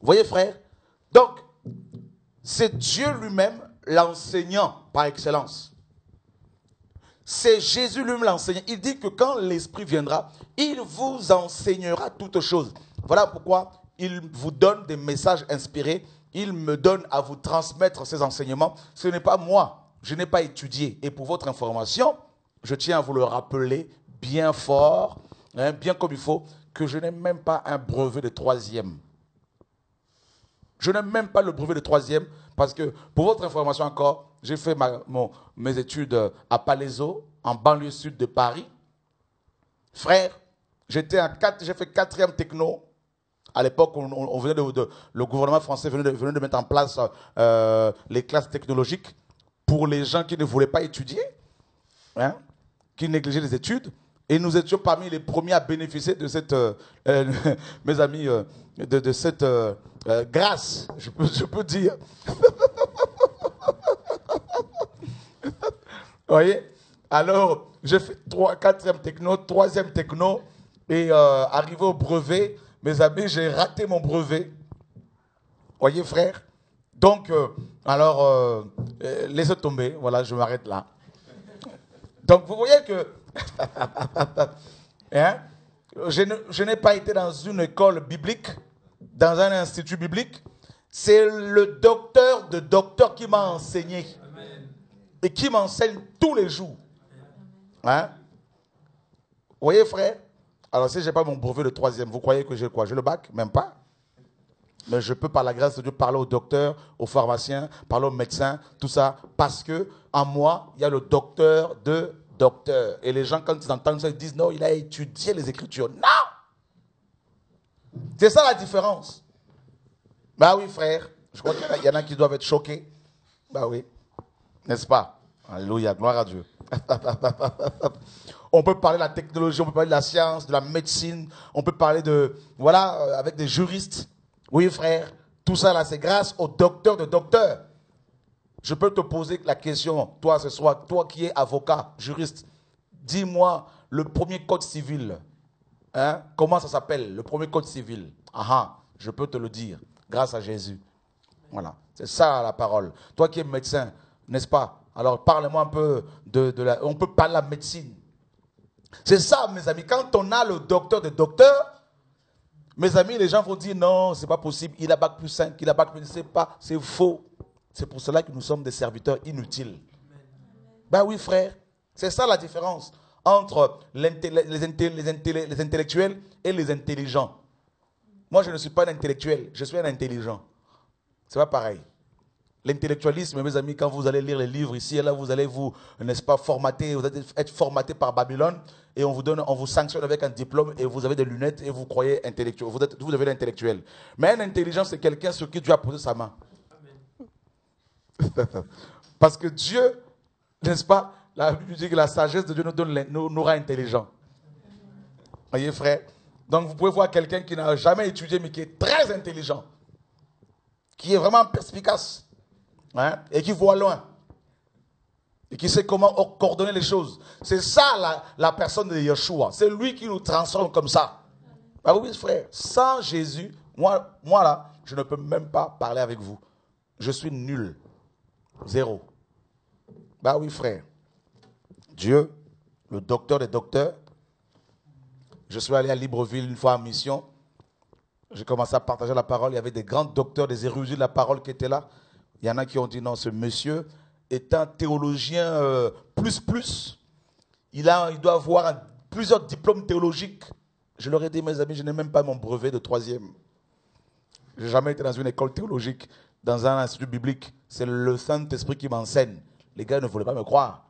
Vous voyez, frère? Donc, c'est Dieu lui-même l'enseignant par excellence. C'est Jésus lui-même l'enseignant. Il dit que quand l'Esprit viendra, il vous enseignera toutes choses. Voilà pourquoi il vous donne des messages inspirés. Il me donne à vous transmettre ces enseignements. Ce n'est pas moi. Je n'ai pas étudié. Et pour votre information, je tiens à vous le rappeler bien fort, bien comme il faut, que je n'ai même pas un brevet de 3e. Je n'ai même pas le brevet de 3e parce que, pour votre information encore, j'ai fait mes études à Palaiseau, en banlieue sud de Paris. Frère, j'ai fait 4e techno. À l'époque, on venait le gouvernement français venait de mettre en place les classes technologiques pour les gens qui ne voulaient pas étudier, qui négligeaient les études. Et nous étions parmi les premiers à bénéficier de cette, mes amis, de cette grâce, je peux dire. Vous voyez? Alors, j'ai fait 4e techno, 3e techno, et arrivé au brevet, mes amis, j'ai raté mon brevet. Voyez, frère? Donc, laissez tomber. Voilà, je m'arrête là. Donc, vous voyez que je n'ai pas été dans une école biblique, dans un institut biblique. C'est le docteur de docteurs qui m'a enseigné. Et qui m'enseigne tous les jours. Vous voyez, frère? Alors, si je n'ai pas mon brevet de 3e, vous croyez que j'ai quoi? J'ai le bac? Même pas. Mais je peux, par la grâce de Dieu, parler au docteur, aux pharmaciens, parler aux médecins, tout ça, parce que en moi, il y a le docteur de docteur. Et les gens, quand ils entendent ça, ils disent non, il a étudié les Écritures. Non! C'est ça la différence. Bah oui, frère. Je crois qu'il y en a qui doivent être choqués. Bah oui. N'est-ce pas? Alléluia, gloire à Dieu. On peut parler de la technologie, on peut parler de la science, de la médecine, on peut parler de, voilà, avec des juristes. Oui, frère, tout ça là, c'est grâce au docteur de docteurs. Je peux te poser la question, toi ce soir, toi qui es avocat, juriste, dis-moi le premier code civil. Comment ça s'appelle, le premier code civil? Je peux te le dire, grâce à Jésus. Voilà, c'est ça la parole. Toi qui es médecin, n'est-ce pas? Alors parle-moi un peu on peut parler de la médecine. C'est ça, mes amis. Quand on a le docteur de docteurs, mes amis, les gens vont dire non, c'est pas possible. Il a bac plus 5, il a bac plus, c'est pas, c'est faux. C'est pour cela que nous sommes des serviteurs inutiles. Ben oui, frère. C'est ça la différence entre les intellectuels et les intelligents. Moi, je ne suis pas un intellectuel, je suis un intelligent. C'est pas pareil. L'intellectualisme, mes amis, quand vous allez lire les livres ici et là, vous allez vous, n'est-ce pas, formater, vous allez être formaté par Babylone et on vous sanctionne avec un diplôme et vous avez des lunettes et vous croyez intellectuel. Vous devenez intellectuel. Mais un intelligent, c'est quelqu'un sur qui Dieu a posé sa main. Parce que Dieu, n'est-ce pas, la Bible dit que la sagesse de Dieu nous rend intelligents. Voyez, frère, Donc vous pouvez voir quelqu'un qui n'a jamais étudié mais qui est très intelligent, qui est vraiment perspicace, hein, et qui voit loin, et qui sait comment coordonner les choses. C'est ça la personne de Yeshua. C'est lui qui nous transforme comme ça. Ah oui, frère, sans Jésus, moi là, je ne peux même pas parler avec vous. Je suis nul. Zéro. Bah oui, frère. Dieu, le docteur des docteurs. Je suis allé à Libreville une fois en mission. J'ai commencé à partager la parole. Il y avait des grands docteurs, des érudits de la parole qui étaient là. Il y en a qui ont dit non, ce monsieur est un théologien plus. Il doit avoir plusieurs diplômes théologiques. Je leur ai dit, mes amis, je n'ai même pas mon brevet de 3e. Je n'ai jamais été dans une école théologique, dans un institut biblique. C'est le Saint-Esprit qui m'enseigne. Les gars ne voulaient pas me croire.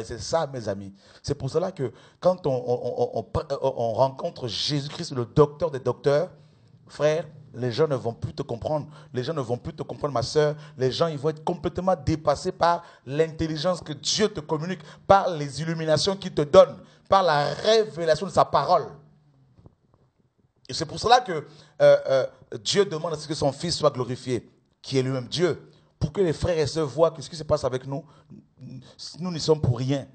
C'est ça, mes amis. C'est pour cela que quand on rencontre Jésus-Christ, le docteur des docteurs, frère, les gens ne vont plus te comprendre. Les gens ne vont plus te comprendre, ma soeur. Les gens, ils vont être complètement dépassés par l'intelligence que Dieu te communique, par les illuminations qu'il te donne, par la révélation de sa parole. Et c'est pour cela que Dieu demande à ce que son Fils soit glorifié, qui est lui-même Dieu, pour que les frères et sœurs voient que ce qui se passe avec nous, nous n'y sommes pour rien.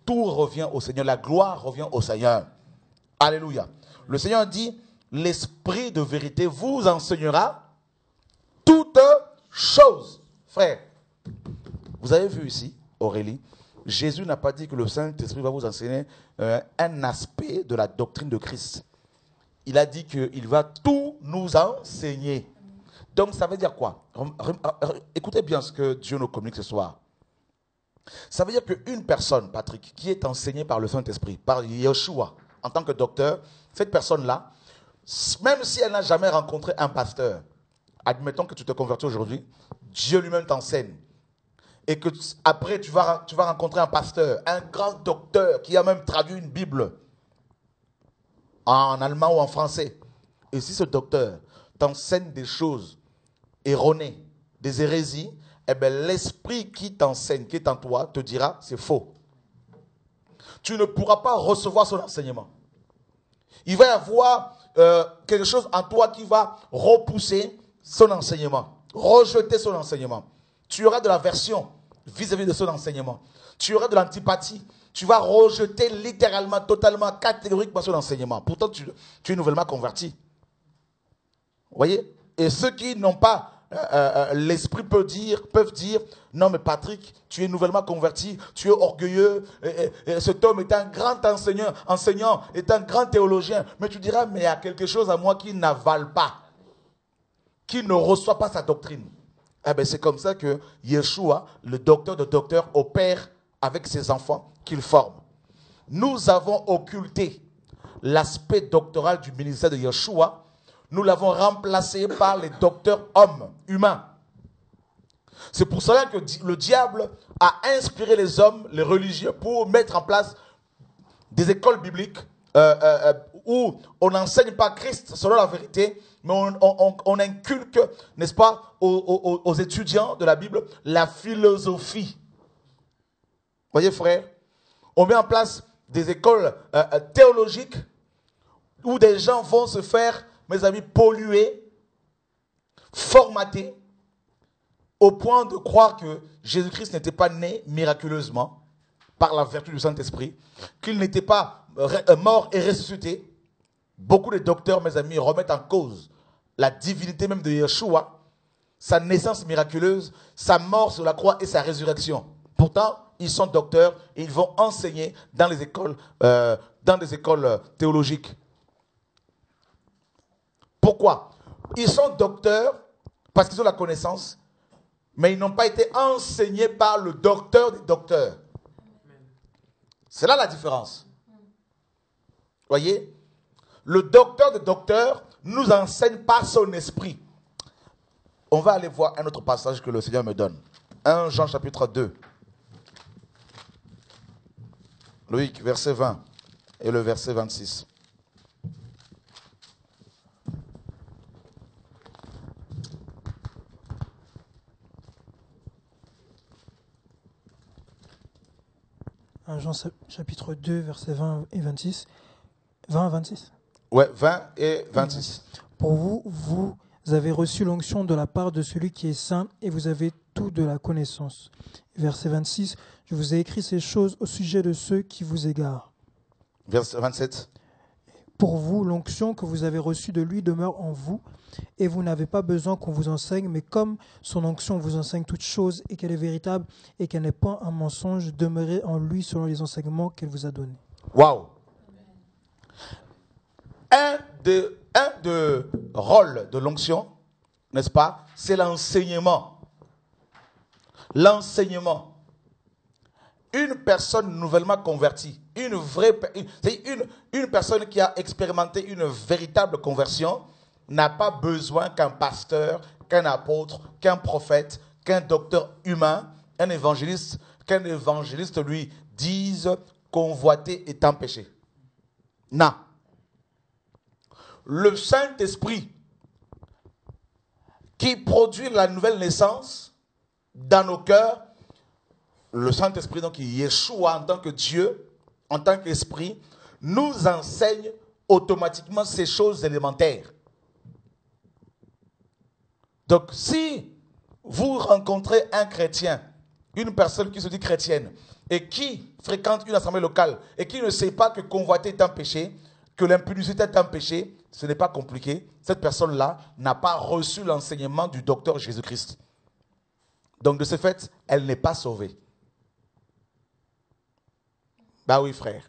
Tout revient au Seigneur. La gloire revient au Seigneur. Alléluia. Le Seigneur dit, l'Esprit de vérité vous enseignera toutes choses. Frère, vous avez vu ici, Aurélie, Jésus n'a pas dit que le Saint-Esprit va vous enseigner un aspect de la doctrine de Christ. Il a dit qu'il va tout nous enseigner. Donc ça veut dire quoi? Écoutez bien ce que Dieu nous communique ce soir. Ça veut dire qu'une personne, Patrick, qui est enseignée par le Saint-Esprit, par Yeshua, en tant que docteur, cette personne-là, même si elle n'a jamais rencontré un pasteur, admettons que tu te convertis aujourd'hui, Dieu lui-même t'enseigne. Et que après tu vas rencontrer un pasteur, un grand docteur qui a même traduit une Bible en allemand ou en français. Et si ce docteur t'enseigne des choses erronées, des hérésies, eh bien l'esprit qui t'enseigne, qui est en toi, te dira c'est faux. Tu ne pourras pas recevoir son enseignement. Il va y avoir quelque chose en toi qui va repousser son enseignement, rejeter son enseignement. Tu auras de l'aversion vis-à-vis de son enseignement. Tu auras de l'antipathie. Tu vas rejeter littéralement, totalement, catégoriquement son enseignement. Pourtant, tu es nouvellement converti. Vous voyez? Et ceux qui n'ont pas l'esprit peuvent dire, non mais Patrick, tu es nouvellement converti, tu es orgueilleux, et cet homme est un grand enseignant, est un grand théologien. Mais tu diras, mais il y a quelque chose à moi qui n'avale pas, qui ne reçoit pas sa doctrine. Eh bien, c'est comme ça que Yeshua, le docteur de docteurs, opère avec ses enfants qu'il forme. Nous avons occulté l'aspect doctoral du ministère de Yeshua. Nous l'avons remplacé par les docteurs hommes, humains. C'est pour cela que le diable a inspiré les hommes, les religieux, pour mettre en place des écoles bibliques où on n'enseigne pas Christ selon la vérité, mais on inculque, n'est-ce pas, aux étudiants de la Bible, la philosophie. Voyez, frère, on met en place des écoles théologiques où des gens vont se faire, mes amis, polluer, formater, au point de croire que Jésus-Christ n'était pas né miraculeusement par la vertu du Saint-Esprit, qu'il n'était pas mort et ressuscité. Beaucoup de docteurs, mes amis, remettent en cause la divinité même de Yeshua, sa naissance miraculeuse, sa mort sur la croix et sa résurrection. Pourtant, ils sont docteurs et ils vont enseigner dans les écoles, théologiques. Pourquoi? Ils sont docteurs parce qu'ils ont la connaissance, mais ils n'ont pas été enseignés par le docteur des docteurs. C'est là la différence. Voyez? Le docteur des docteurs nous enseigne par son esprit. On va aller voir un autre passage que le Seigneur me donne. 1 Jean chapitre 2. Loïc, verset 20 et le verset 26. Jean chapitre 2, versets 20 et 26. 20 à 26. Ouais, 20 et 26. Pour vous, vous avez reçu l'onction de la part de celui qui est saint et vous avez tout de la connaissance. Verset 26, je vous ai écrit ces choses au sujet de ceux qui vous égarent. Verset 27. Pour vous, l'onction que vous avez reçue de lui demeure en vous, et vous n'avez pas besoin qu'on vous enseigne, mais comme son onction vous enseigne toutes choses, et qu'elle est véritable, et qu'elle n'est point un mensonge, demeurez en lui selon les enseignements qu'elle vous a donnés. Waouh! Un des rôles de l'onction, n'est-ce pas, c'est l'enseignement. L'enseignement. Une personne nouvellement convertie, une personne qui a expérimenté une véritable conversion n'a pas besoin qu'un pasteur, qu'un apôtre, qu'un prophète, qu'un docteur humain, qu'un évangéliste lui dise convoiter est un péché. Non. Le Saint-Esprit qui produit la nouvelle naissance dans nos cœurs, le Saint-Esprit, donc Yeshua en tant que Dieu, en tant qu'Esprit, nous enseigne automatiquement ces choses élémentaires. Donc, si vous rencontrez un chrétien, une personne qui se dit chrétienne, et qui fréquente une assemblée locale, et qui ne sait pas que convoiter est un péché, que l'impudicité est un péché, ce n'est pas compliqué. Cette personne-là n'a pas reçu l'enseignement du docteur Jésus-Christ. Donc, de ce fait, elle n'est pas sauvée. Bah oui, frère.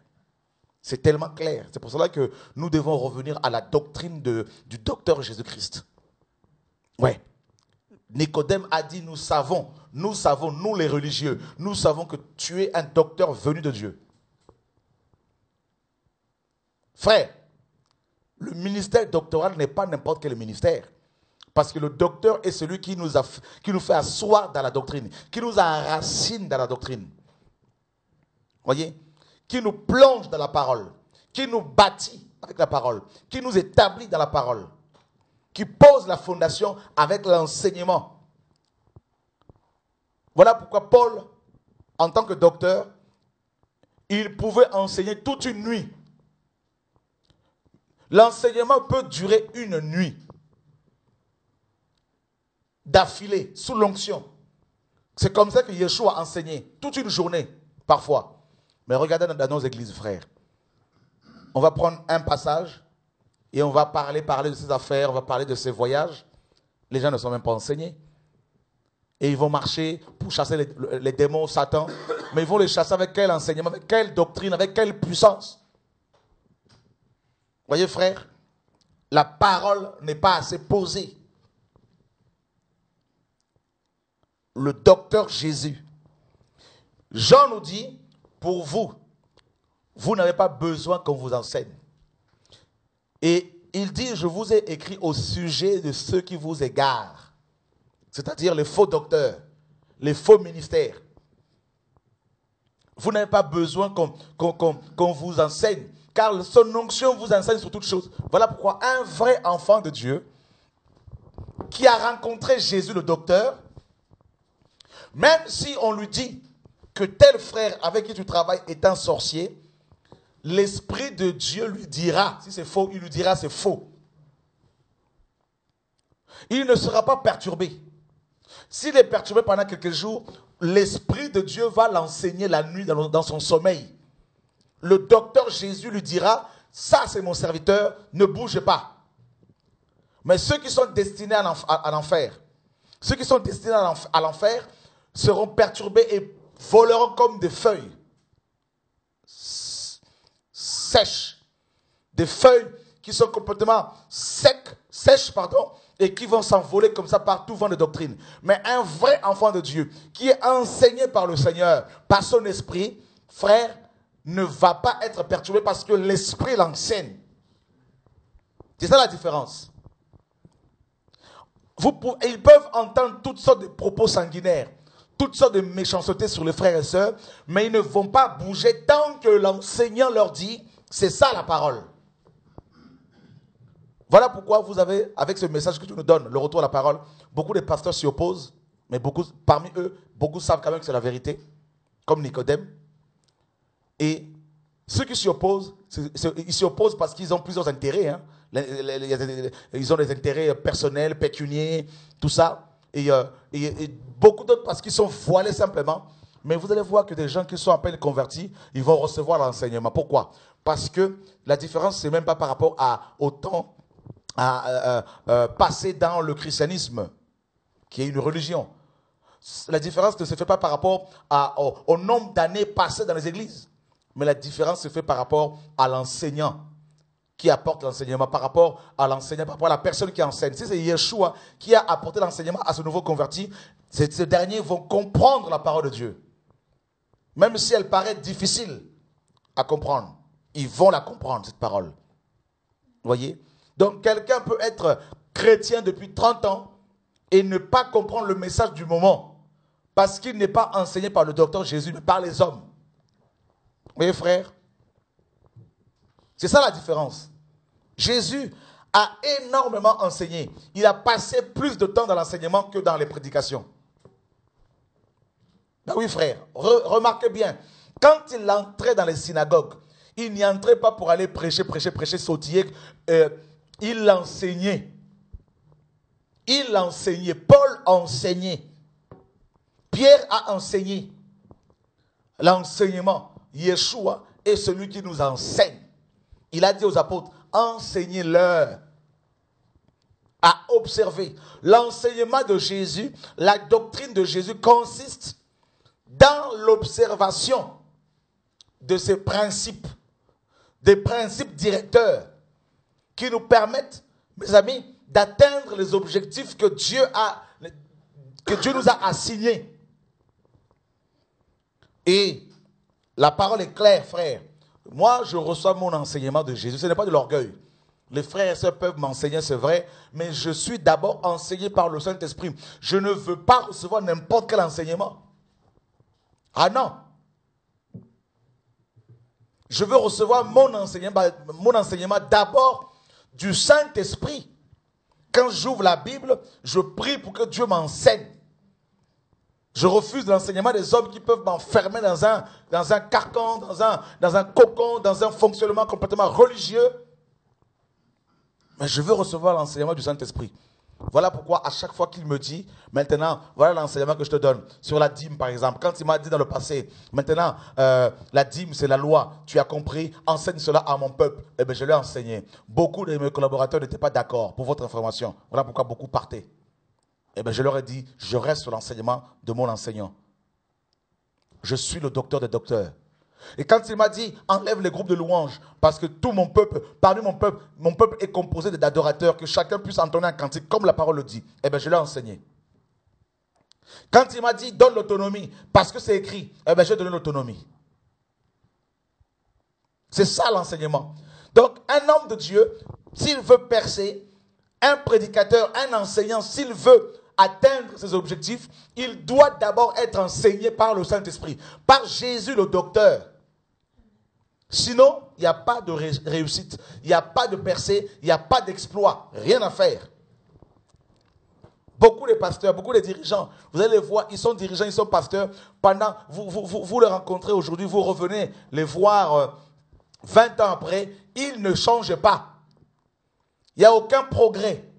C'est tellement clair. C'est pour cela que nous devons revenir à la doctrine du docteur Jésus-Christ. Ouais. Nicodème a dit, nous savons, nous les religieux, nous savons que tu es un docteur venu de Dieu. Frère, le ministère doctoral n'est pas n'importe quel ministère. Parce que le docteur est celui qui nous fait asseoir dans la doctrine, qui nous enracine dans la doctrine. Voyez? Qui nous plonge dans la parole, qui nous bâtit avec la parole, qui nous établit dans la parole, qui pose la fondation avec l'enseignement. Voilà pourquoi Paul, en tant que docteur, il pouvait enseigner toute une nuit. L'enseignement peut durer une nuit d'affilée, sous l'onction. C'est comme ça que Yeshua a enseigné, toute une journée, parfois. Mais regardez dans nos églises, frères. On va prendre un passage et on va parler de ses affaires, on va parler de ses voyages. Les gens ne sont même pas enseignés. Et ils vont marcher pour chasser les démons, Satan. Mais ils vont les chasser avec quel enseignement, avec quelle doctrine, avec quelle puissance? Voyez, frère, la parole n'est pas assez posée. Le docteur Jésus. Jean nous dit, pour vous, vous n'avez pas besoin qu'on vous enseigne. Et il dit, je vous ai écrit au sujet de ceux qui vous égarent. C'est-à-dire les faux docteurs, les faux ministères. Vous n'avez pas besoin qu'on vous enseigne, car son onction vous enseigne sur toutes choses. Voilà pourquoi un vrai enfant de Dieu, qui a rencontré Jésus le docteur, même si on lui dit que tel frère avec qui tu travailles est un sorcier, l'Esprit de Dieu lui dira, si c'est faux, il lui dira c'est faux. Il ne sera pas perturbé. S'il est perturbé pendant quelques jours, l'Esprit de Dieu va l'enseigner la nuit dans son sommeil. Le docteur Jésus lui dira, ça c'est mon serviteur, ne bougez pas. Mais ceux qui sont destinés à l'enfer, ceux qui sont destinés à l'enfer seront perturbés et voleront comme des feuilles sèches. Des feuilles qui sont complètement sèches, et qui vont s'envoler comme ça par tout vent de doctrine. Mais un vrai enfant de Dieu, qui est enseigné par le Seigneur, par son esprit, frère, ne va pas être perturbé parce que l'esprit l'enseigne. C'est ça la différence. Ils peuvent entendre toutes sortes de propos sanguinaires, toutes sortes de méchancetés sur les frères et sœurs, mais ils ne vont pas bouger tant que l'enseignant leur dit, c'est ça la parole. Voilà pourquoi vous avez, avec ce message que tu nous donnes, le retour à la parole, beaucoup de pasteurs s'y opposent, mais parmi eux, beaucoup savent quand même que c'est la vérité, comme Nicodème. Et Ceux qui s'y opposent, ils s'y opposent parce qu'ils ont plusieurs intérêts. Hein. Ils ont des intérêts personnels, pécuniaires, tout ça. Et beaucoup d'autres parce qu'ils sont voilés simplement. Mais vous allez voir que des gens qui sont à peine convertis, ils vont recevoir l'enseignement. Pourquoi? Parce que la différence, ce n'est même pas par rapport au temps passé dans le christianisme, qui est une religion. La différence ne se fait pas par rapport au nombre d'années passées dans les églises. Mais la différence se fait par rapport à l'enseignant qui apporte l'enseignement, par rapport à l'enseignant, par rapport à la personne qui enseigne. Si c'est Yeshua qui a apporté l'enseignement à ce nouveau converti, ces derniers vont comprendre la parole de Dieu. Même si elle paraît difficile à comprendre, ils vont la comprendre, cette parole. Vous voyez? Donc quelqu'un peut être chrétien depuis 30 ans et ne pas comprendre le message du moment parce qu'il n'est pas enseigné par le docteur Jésus, mais par les hommes. Vous voyez, frère? C'est ça la différence. Jésus a énormément enseigné. Il a passé plus de temps dans l'enseignement que dans les prédications. Ben oui, frère. Remarquez bien. Quand il entrait dans les synagogues, il n'y entrait pas pour aller prêcher, sautiller. Il enseignait. Il enseignait. Paul enseignait. Pierre a enseigné. L'enseignement, Yeshua est celui qui nous enseigne. Il a dit aux apôtres, enseignez-leur à observer. L'enseignement de Jésus, la doctrine de Jésus consiste dans l'observation de ces principes, des principes directeurs qui nous permettent, mes amis, d'atteindre les objectifs que Dieu nous a assignés. Et la parole est claire, frère. Moi, je reçois mon enseignement de Jésus. Ce n'est pas de l'orgueil. Les frères et sœurs peuvent m'enseigner, c'est vrai, mais je suis d'abord enseigné par le Saint-Esprit. Je ne veux pas recevoir n'importe quel enseignement. Ah non. Je veux recevoir mon enseignement d'abord du Saint-Esprit. Quand j'ouvre la Bible, je prie pour que Dieu m'enseigne. Je refuse l'enseignement des hommes qui peuvent m'enfermer dans un carcan, dans un cocon, dans un fonctionnement complètement religieux. Mais je veux recevoir l'enseignement du Saint-Esprit. Voilà pourquoi à chaque fois qu'il me dit, maintenant, voilà l'enseignement que je te donne. Sur la dîme, par exemple. Quand il m'a dit dans le passé, maintenant, la dîme, c'est la loi. Tu as compris, enseigne cela à mon peuple. Eh bien, je l'ai enseigné. Beaucoup de mes collaborateurs n'étaient pas d'accord, pour votre information. Voilà pourquoi beaucoup partaient. Eh bien, je leur ai dit, je reste sur l'enseignement de mon enseignant. Je suis le docteur des docteurs. Et quand il m'a dit, enlève les groupes de louanges, parce que tout mon peuple, parmi mon peuple est composé d'adorateurs, que chacun puisse entonner un cantique, comme la parole le dit, eh bien, je l'ai enseigné. Quand il m'a dit, donne l'autonomie, parce que c'est écrit, eh bien, j'ai donné l'autonomie. C'est ça l'enseignement. Donc, un homme de Dieu, s'il veut percer, un prédicateur, un enseignant, s'il veut atteindre ses objectifs, il doit d'abord être enseigné par le Saint-Esprit, par Jésus le docteur. Sinon, il n'y a pas de réussite, il n'y a pas de percée, il n'y a pas d'exploit, rien à faire. Beaucoup de pasteurs, beaucoup de dirigeants, vous allez les voir, ils sont dirigeants, ils sont pasteurs. Pendant, vous les rencontrez aujourd'hui, vous revenez les voir 20 ans après, ils ne changent pas. Il n'y a aucun progrès.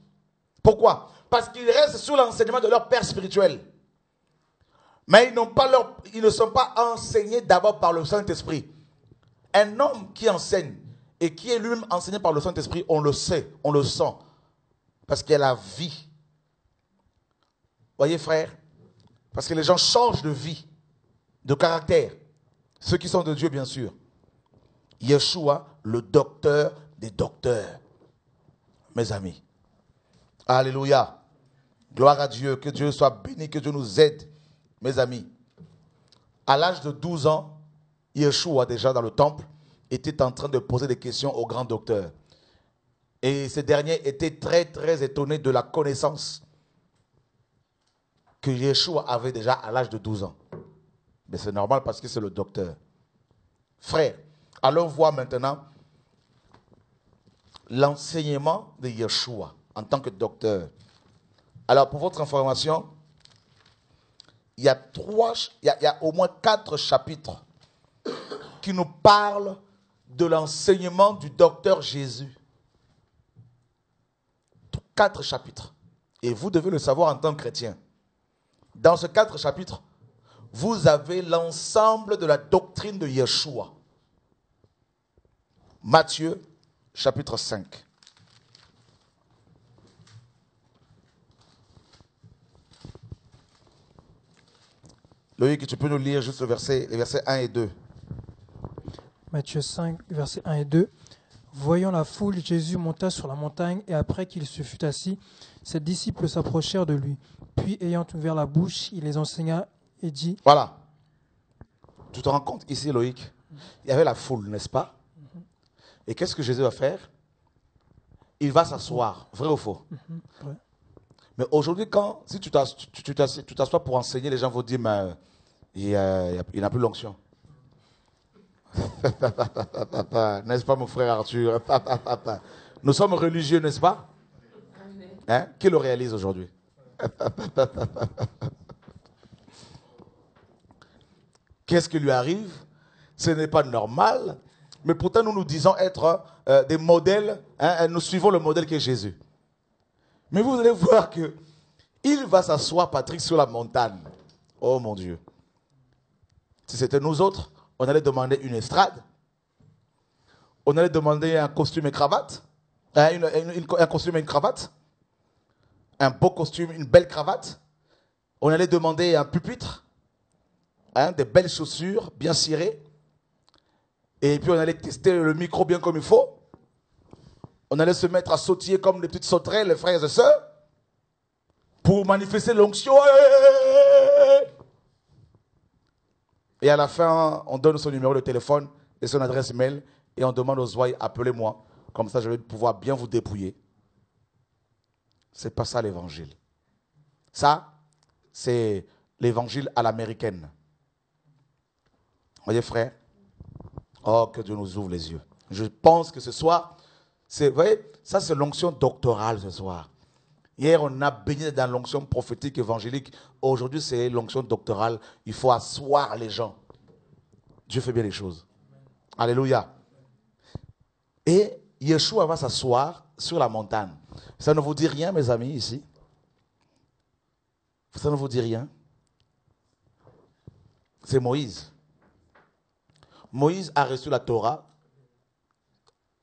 Pourquoi? Parce qu'ils restent sous l'enseignement de leur père spirituel. Mais ils ne sont pas enseignés d'abord par le Saint-Esprit. Un homme qui enseigne et qui est lui-même enseigné par le Saint-Esprit, on le sait, on le sent. Parce qu'il y a la vie. Voyez, frère? Parce que les gens changent de vie, de caractère. Ceux qui sont de Dieu, bien sûr. Yeshua, le docteur des docteurs. Mes amis. Alléluia. Gloire à Dieu. Que Dieu soit béni, que Dieu nous aide. Mes amis. À l'âge de 12 ans, Yeshua, déjà dans le temple, était en train de poser des questions au grand docteur. Et ces derniers étaient très, très étonnés de la connaissance que Yeshua avait déjà à l'âge de 12 ans. Mais c'est normal parce que c'est le docteur. Frère, allons voir maintenant l'enseignement de Yeshua en tant que docteur. Alors, pour votre information, il y a au moins 4 chapitres qui nous parlent de l'enseignement du docteur Jésus. 4 chapitres. Et vous devez le savoir en tant que chrétien. Dans ces 4 chapitres, vous avez l'ensemble de la doctrine de Yeshua. Matthieu, chapitre 5. Loïc, tu peux nous lire juste les versets 1 et 2. Matthieu 5, versets 1 et 2. Voyant la foule, Jésus monta sur la montagne, et après qu'il se fut assis, ses disciples s'approchèrent de lui. Puis, ayant ouvert la bouche, il les enseigna et dit... Voilà. Tu te rends compte ici, Loïc, il y avait la foule, n'est-ce pas? Et qu'est-ce que Jésus va faire? Il va s'asseoir, vrai ou faux? Ouais. Mais aujourd'hui, si tu t'assois pour enseigner, les gens vont dire, mais il n'a plus l'onction. N'est-ce pas, mon frère Arthur? Nous sommes religieux, n'est-ce pas? Hein? Qui le réalise aujourd'hui? Qu'est-ce qui lui arrive? Ce n'est pas normal. Mais pourtant, nous nous disons être des modèles. Hein, nous suivons le modèle qui est Jésus. Mais vous allez voir que il va s'asseoir, Patrick, sur la montagne. Oh mon Dieu. Si c'était nous autres, on allait demander une estrade. On allait demander un costume et cravate. Un costume et une cravate. Un beau costume, une belle cravate. On allait demander un pupitre. Des belles chaussures, bien cirées. Et puis on allait tester le micro bien comme il faut. On allait se mettre à sautiller comme des petites sauterelles, les frères et sœurs, pour manifester l'onction. Et à la fin, on donne son numéro de téléphone et son adresse mail et on demande aux ouailles, appelez-moi. Comme ça, je vais pouvoir bien vous dépouiller. C'est pas ça l'évangile. Ça, c'est l'évangile à l'américaine. Voyez, frère? Oh, que Dieu nous ouvre les yeux. Je pense que ce soir, vous voyez, ça c'est l'onction doctorale ce soir. Hier, on a baigné dans l'onction prophétique évangélique. Aujourd'hui, c'est l'onction doctorale. Il faut asseoir les gens. Dieu fait bien les choses. Alléluia. Et Yeshua va s'asseoir sur la montagne. Ça ne vous dit rien, mes amis, ici? Ça ne vous dit rien? C'est Moïse. Moïse a reçu la Torah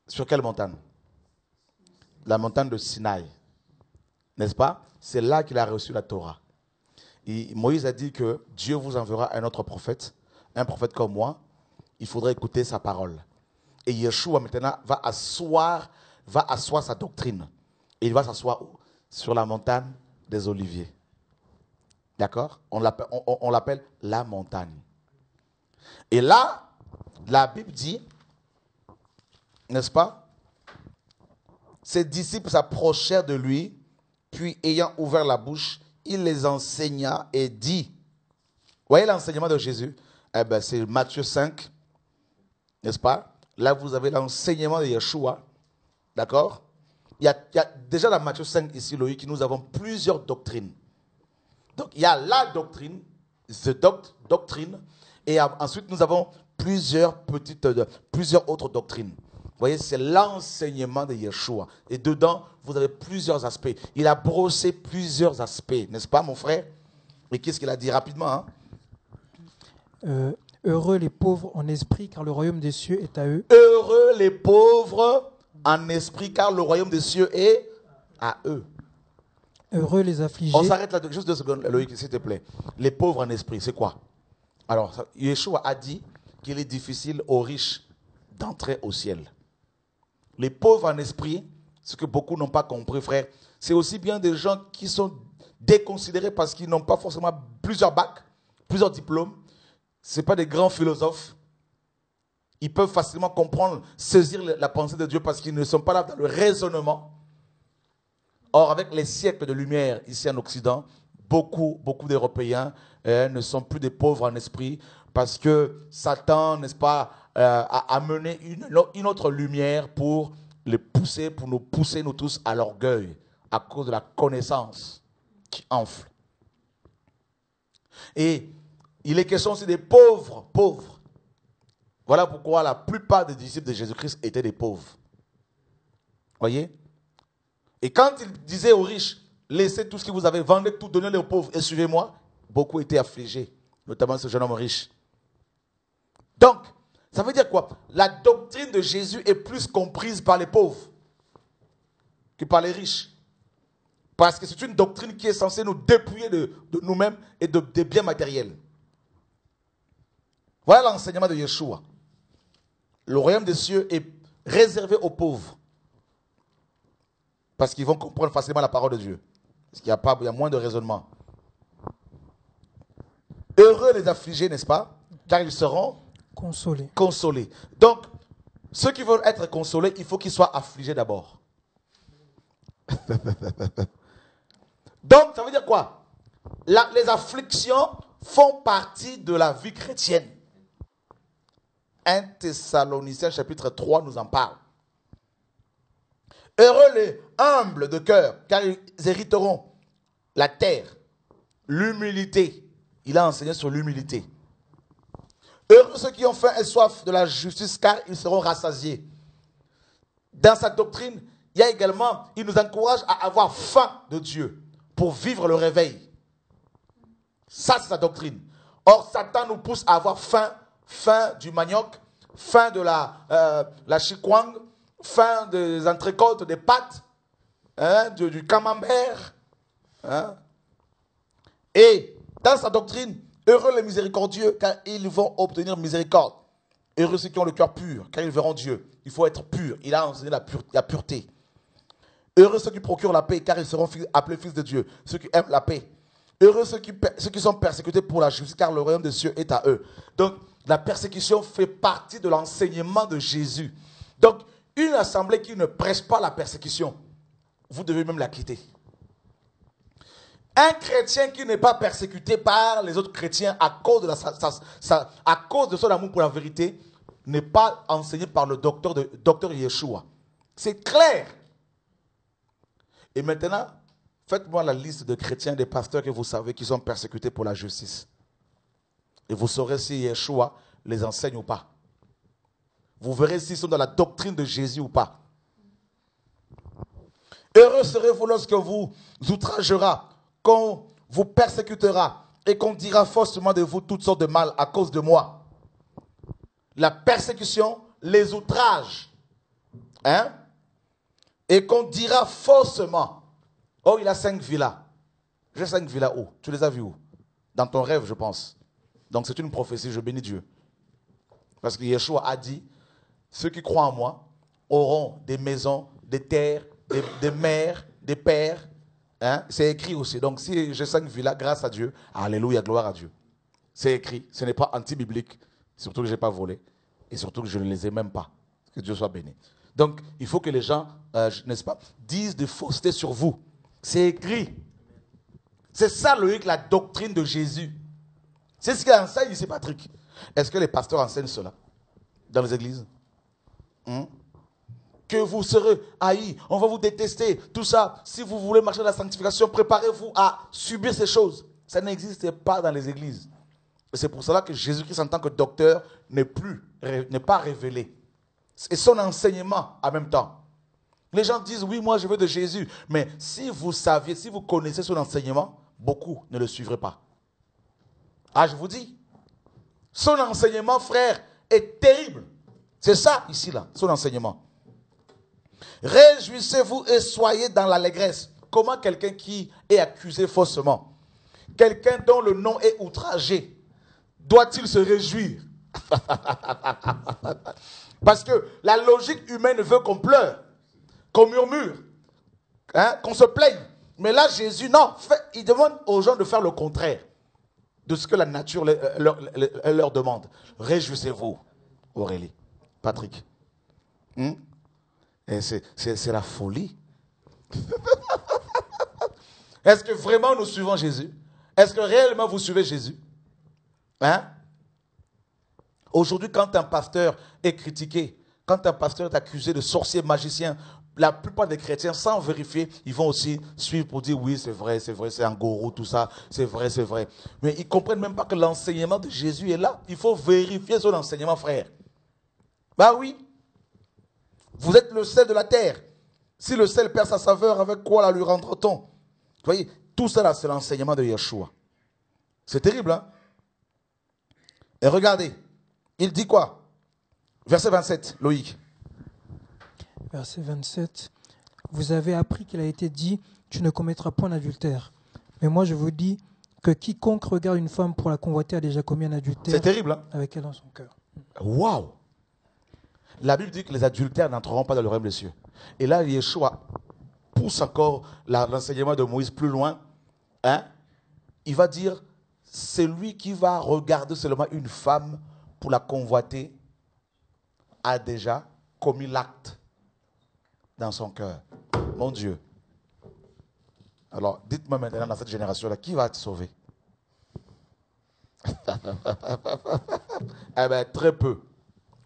sur quelle montagne? La montagne de Sinaï. N'est-ce pas? C'est là qu'il a reçu la Torah. Et Moïse a dit que Dieu vous enverra un autre prophète, un prophète comme moi. Il faudrait écouter sa parole. Et Yeshua maintenant va asseoir sa doctrine. Et il va s'asseoir sur la montagne des Oliviers. D'accord? On l'appelle la montagne. Et là, la Bible dit, n'est-ce pas? Ses disciples s'approchèrent de lui, puis ayant ouvert la bouche, il les enseigna et dit. Vous voyez l'enseignement de Jésus? C'est Matthieu 5, n'est-ce pas? Là, vous avez l'enseignement de Yeshua. D'accord? Il y a déjà dans Matthieu 5, ici, Loïc, nous avons plusieurs doctrines. Donc, il y a la doctrine, doctrine, et ensuite, nous avons plusieurs autres doctrines. Vous voyez, c'est l'enseignement de Yeshua. Et dedans, vous avez plusieurs aspects. Il a brossé plusieurs aspects, n'est-ce pas, mon frère? Et qu'est-ce qu'il a dit rapidement? Heureux les pauvres en esprit, car le royaume des cieux est à eux. Heureux les pauvres en esprit, car le royaume des cieux est à eux. Heureux les affligés. On s'arrête là, juste 2 secondes, Loïc, s'il te plaît. Les pauvres en esprit, c'est quoi? Alors, Yeshua a dit qu'il est difficile aux riches d'entrer au ciel. Les pauvres en esprit, ce que beaucoup n'ont pas compris, frère, c'est aussi bien des gens qui sont déconsidérés parce qu'ils n'ont pas forcément plusieurs bacs, plusieurs diplômes. Ce n'est pas des grands philosophes. Ils peuvent facilement comprendre, saisir la pensée de Dieu parce qu'ils ne sont pas là dans le raisonnement. Or, avec les siècles de lumière ici en Occident, beaucoup d'Européens ne sont plus des pauvres en esprit parce que Satan, n'est-ce pas, a amené une autre lumière pour nous pousser, nous tous, à l'orgueil à cause de la connaissance qui enfle. Et il est question aussi des pauvres. Voilà pourquoi la plupart des disciples de Jésus-Christ étaient des pauvres. Voyez? Et quand il disait aux riches, laissez tout ce que vous avez, vendez tout, donnez-le aux pauvres et suivez-moi, beaucoup étaient affligés, notamment ce jeune homme riche. Donc, ça veut dire quoi? La doctrine de Jésus est plus comprise par les pauvres que par les riches. Parce que c'est une doctrine qui est censée nous dépouiller de nous-mêmes et des biens matériels. Voilà l'enseignement de Yeshua. Le royaume des cieux est réservé aux pauvres. Parce qu'ils vont comprendre facilement la parole de Dieu. Parce qu'il y a moins de raisonnement. Heureux les affligés, n'est-ce pas? Car ils seront consolés. Donc, ceux qui veulent être consolés, il faut qu'ils soient affligés d'abord. Donc, ça veut dire quoi? Les afflictions font partie de la vie chrétienne. 1 Thessaloniciens chapitre 3 nous en parle. Heureux les humbles de cœur, car ils hériteront la terre. L'humilité. Il a enseigné sur l'humilité. Heureux ceux qui ont faim et soif de la justice, car ils seront rassasiés. Dans sa doctrine, il y a également, il nous encourage à avoir faim de Dieu pour vivre le réveil. Ça, c'est sa doctrine. Or, Satan nous pousse à avoir faim du manioc, faim de la chikwang, faim des entrecôtes, des pâtes, du camembert. Hein. Et dans sa doctrine, heureux les miséricordieux, car ils vont obtenir miséricorde. Heureux ceux qui ont le cœur pur, car ils verront Dieu. Il faut être pur. Il a enseigné la pureté. Heureux ceux qui procurent la paix, car ils seront appelés fils de Dieu. Ceux qui aiment la paix. Heureux ceux qui sont persécutés pour la justice, car le royaume des cieux est à eux. Donc, la persécution fait partie de l'enseignement de Jésus. Donc, une assemblée qui ne prêche pas la persécution, vous devez même la quitter. Un chrétien qui n'est pas persécuté par les autres chrétiens à cause de son amour pour la vérité n'est pas enseigné par le docteur Yeshua. C'est clair. Et maintenant, faites-moi la liste de chrétiens, des pasteurs que vous savez qui sont persécutés pour la justice. Et vous saurez si Yeshua les enseigne ou pas. Vous verrez s'ils sont dans la doctrine de Jésus ou pas. Heureux serez-vous lorsque vous outragera, qu'on vous persécutera et qu'on dira faussement de vous toutes sortes de mal à cause de moi. La persécution, les outrages. Hein? Et qu'on dira faussement. Oh, il a 5 villas. J'ai 5 villas où? Tu les as vues où? Dans ton rêve, je pense. Donc c'est une prophétie, je bénis Dieu. Parce que Yeshua a dit, ceux qui croient en moi auront des maisons, des terres, des mères, des pères. Hein? C'est écrit aussi. Donc si j'ai 5 villas, grâce à Dieu, alléluia, gloire à Dieu. C'est écrit. Ce n'est pas anti-biblique. Surtout que je n'ai pas volé. Et surtout que je ne les ai même pas. Que Dieu soit béni. Donc il faut que les gens, n'est-ce pas, disent des faussetés sur vous. C'est écrit. C'est ça, Loïc, la doctrine de Jésus. C'est ce qu'il enseigne ici, Patrick. Est-ce que les pasteurs enseignent cela dans les églises? Que vous serez haïs, on va vous détester, tout ça. Si vous voulez marcher dans la sanctification, préparez-vous à subir ces choses. Ça n'existe pas dans les églises. Et c'est pour cela que Jésus-Christ, en tant que docteur, n'est pas révélé. Et son enseignement en même temps. Les gens disent, oui, moi je veux de Jésus. Mais si vous saviez, si vous connaissez son enseignement, beaucoup ne le suivraient pas. Ah, je vous dis, son enseignement, frère, est terrible. C'est ça, ici, là, son enseignement. Réjouissez-vous et soyez dans l'allégresse. Comment quelqu'un qui est accusé faussement, quelqu'un dont le nom est outragé, doit-il se réjouir? Parce que la logique humaine veut qu'on pleure, qu'on murmure, hein, qu'on se plaigne. Mais là, Jésus, non, il demande aux gens de faire le contraire de ce que la nature leur demande. Réjouissez-vous, Aurélie, Patrick. Et c'est la folie. Est-ce que vraiment nous suivons Jésus? Est-ce que réellement vous suivez Jésus? Hein? Aujourd'hui, quand un pasteur est critiqué, quand un pasteur est accusé de sorcier, magicien, la plupart des chrétiens, sans vérifier, ils vont aussi suivre pour dire oui, c'est vrai, c'est un gourou, tout ça, c'est vrai, c'est vrai. Mais ils ne comprennent même pas que l'enseignement de Jésus est là. Il faut vérifier son enseignement, frère. Bah oui. Vous êtes le sel de la terre. Si le sel perd sa saveur, avec quoi la lui rendra-t-on? Vous voyez, tout ça là, c'est l'enseignement de Yeshua. C'est terrible, hein? Et regardez, il dit quoi? Verset 27, Loïc. Verset 27. Vous avez appris qu'il a été dit, tu ne commettras point d'adultère. Mais moi, je vous dis que quiconque regarde une femme pour la convoiter a déjà commis un adultère. C'est terrible, hein? Avec elle dans son cœur. Waouh! La Bible dit que les adultères n'entreront pas dans le royaume des cieux. Et là, Yeshua pousse encore l'enseignement de Moïse plus loin. Hein? Il va dire, c'est lui qui va regarder seulement une femme pour la convoiter a déjà commis l'acte dans son cœur. Mon Dieu. Alors, dites-moi maintenant dans cette génération-là, qui va te sauver? Eh bien, très peu.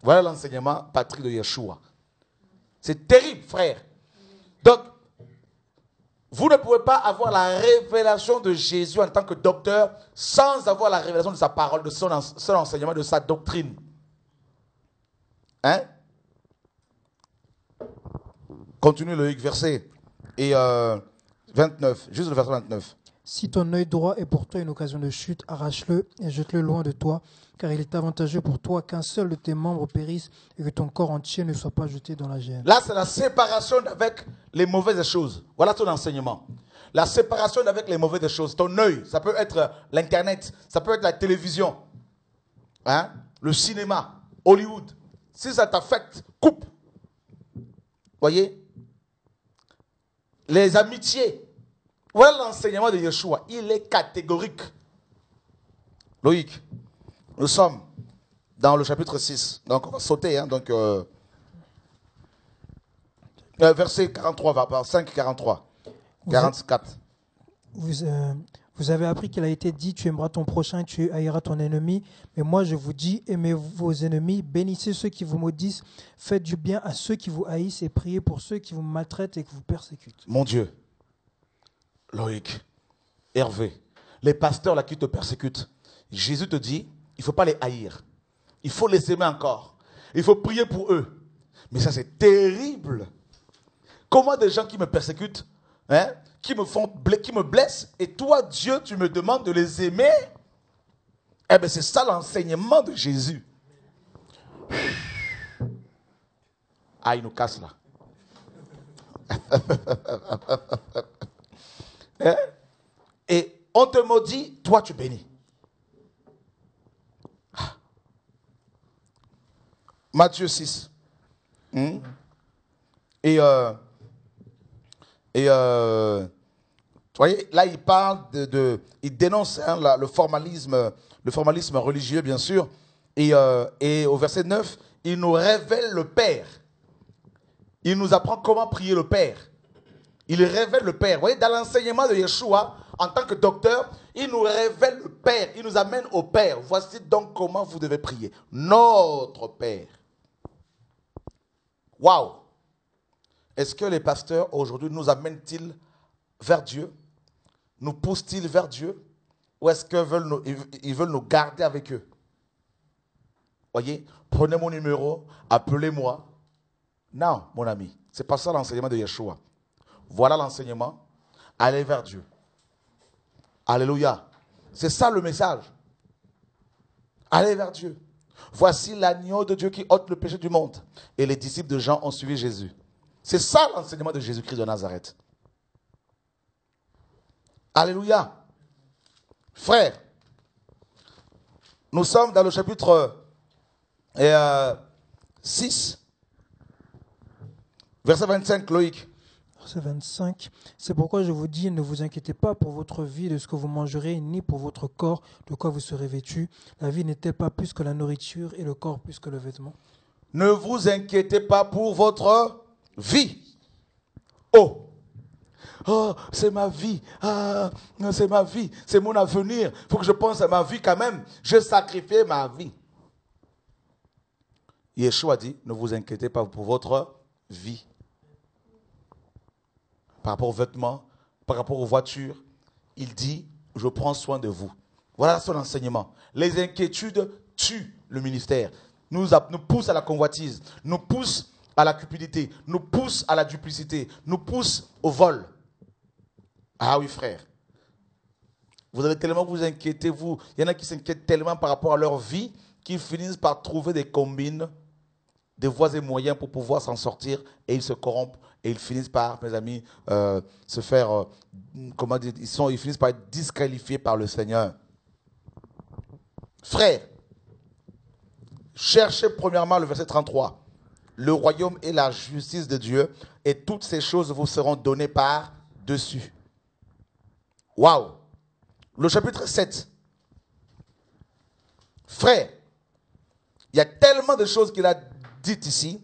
Voilà l'enseignement patrie de Yeshua. C'est terrible, frère. Donc, vous ne pouvez pas avoir la révélation de Jésus en tant que docteur sans avoir la révélation de sa parole, de son enseignement, de sa doctrine. Hein? Continue Loïc, verset 29, juste le verset 29. Si ton œil droit est pour toi une occasion de chute, arrache-le et jette-le loin de toi, car il est avantageux pour toi qu'un seul de tes membres périsse et que ton corps entier ne soit pas jeté dans la géhenne. Là, c'est la séparation avec les mauvaises choses. Voilà ton enseignement. La séparation avec les mauvaises choses. Ton œil, ça peut être l'Internet, ça peut être la télévision, hein? Le cinéma, Hollywood. Si ça t'affecte, coupe. Voyez? Les amitiés. Voilà l'enseignement de Yeshua. Il est catégorique. Loïc, nous sommes dans le chapitre 6. Donc, on va sauter. Hein, donc, verset 43, 5, 43, 44. Vous avez appris qu'il a été dit, tu aimeras ton prochain, tu haïras ton ennemi. Mais moi, je vous dis, aimez vos ennemis, bénissez ceux qui vous maudissent, faites du bien à ceux qui vous haïssent et priez pour ceux qui vous maltraitent et qui vous persécutent. Mon Dieu. Loïc, Hervé, les pasteurs là qui te persécutent, Jésus te dit, il ne faut pas les haïr. Il faut les aimer encore. Il faut prier pour eux. Mais ça, c'est terrible. Comment des gens qui me persécutent, hein, qui me blessent, et toi, Dieu, tu me demandes de les aimer? Eh bien, c'est ça l'enseignement de Jésus. Ah, il nous casse là. Et on te maudit, toi tu bénis. Matthieu 6. Et vous voyez, là il parle il dénonce hein, le formalisme religieux bien sûr. Et au verset 9, il nous révèle le Père. Il nous apprend comment prier le Père. Il révèle le Père. Vous voyez, dans l'enseignement de Yeshua, en tant que docteur, il nous révèle le Père. Il nous amène au Père. Voici donc comment vous devez prier. Notre Père. Waouh! Est-ce que les pasteurs aujourd'hui nous amènent-ils vers Dieu? Nous poussent-ils vers Dieu? Ou est-ce qu'ils veulent nous garder avec eux? Voyez, prenez mon numéro, appelez-moi. Non, mon ami, ce n'est pas ça l'enseignement de Yeshua. Voilà l'enseignement. Allez vers Dieu. Alléluia. C'est ça le message. Allez vers Dieu. Voici l'agneau de Dieu qui ôte le péché du monde. Et les disciples de Jean ont suivi Jésus. C'est ça l'enseignement de Jésus-Christ de Nazareth. Alléluia. Frères, nous sommes dans le chapitre 6, verset 25, Loïc. Verset 25. C'est pourquoi je vous dis, ne vous inquiétez pas pour votre vie de ce que vous mangerez, ni pour votre corps de quoi vous serez vêtu. La vie n'est-elle pas plus que la nourriture et le corps plus que le vêtement? Ne vous inquiétez pas pour votre vie. Oh, c'est ma vie. Ah, c'est ma vie. C'est mon avenir. Il faut que je pense à ma vie quand même. J'ai sacrifié ma vie. Yeshua dit, ne vous inquiétez pas pour votre vie. Par rapport aux vêtements, par rapport aux voitures, il dit, je prends soin de vous. Voilà son enseignement. Les inquiétudes tuent le ministère. nous pousse à la convoitise, nous pousse à la cupidité, nous pousse à la duplicité, nous pousse au vol. Ah oui, frère. Vous allez tellement vous inquiéter, vous. Il y en a qui s'inquiètent tellement par rapport à leur vie qu'ils finissent par trouver des combines, des voies et moyens pour pouvoir s'en sortir, et ils se corrompent et ils finissent par, mes amis, se faire, comment dire, ils finissent par être disqualifiés par le Seigneur. Frère, cherchez premièrement le verset 33. Le royaume et la justice de Dieu, et toutes ces choses vous seront données par-dessus. Waouh! Le chapitre 7. Frère, il y a tellement de choses qu'il a dites ici,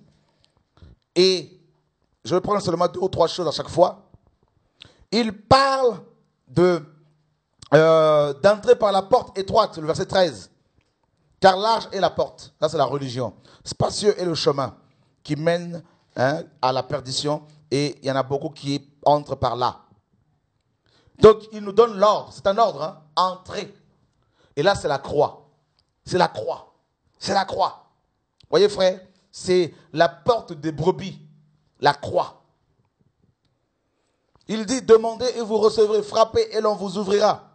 et je vais prendre seulement 2 ou 3 choses à chaque fois. Il parle d'entrer par la porte étroite, le verset 13. Car large est la porte, ça c'est la religion. Spacieux est le chemin qui mène à la perdition, et il y en a beaucoup qui entrent par là. Donc il nous donne l'ordre, c'est un ordre, entrer. Et là c'est la croix. C'est la croix. C'est la croix. Voyez frère, c'est la porte des brebis, la croix. Il dit, demandez et vous recevrez, frappez et l'on vous ouvrira.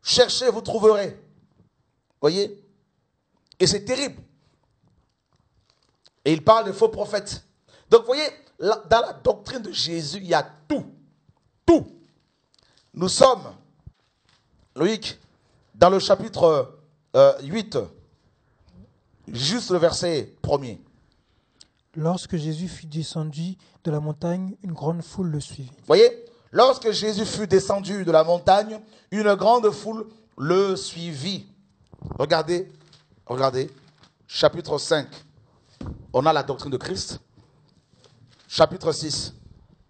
Cherchez, vous trouverez. Voyez? Et c'est terrible. Et il parle de faux prophètes. Donc, vous voyez, dans la doctrine de Jésus, il y a tout. Tout. Nous sommes, Loïc, dans le chapitre 8, juste le verset 1er. Lorsque Jésus fut descendu de la montagne, une grande foule le suivit. Vous voyez, lorsque Jésus fut descendu de la montagne, une grande foule le suivit. Regardez, chapitre 5, on a la doctrine de Christ. Chapitre 6,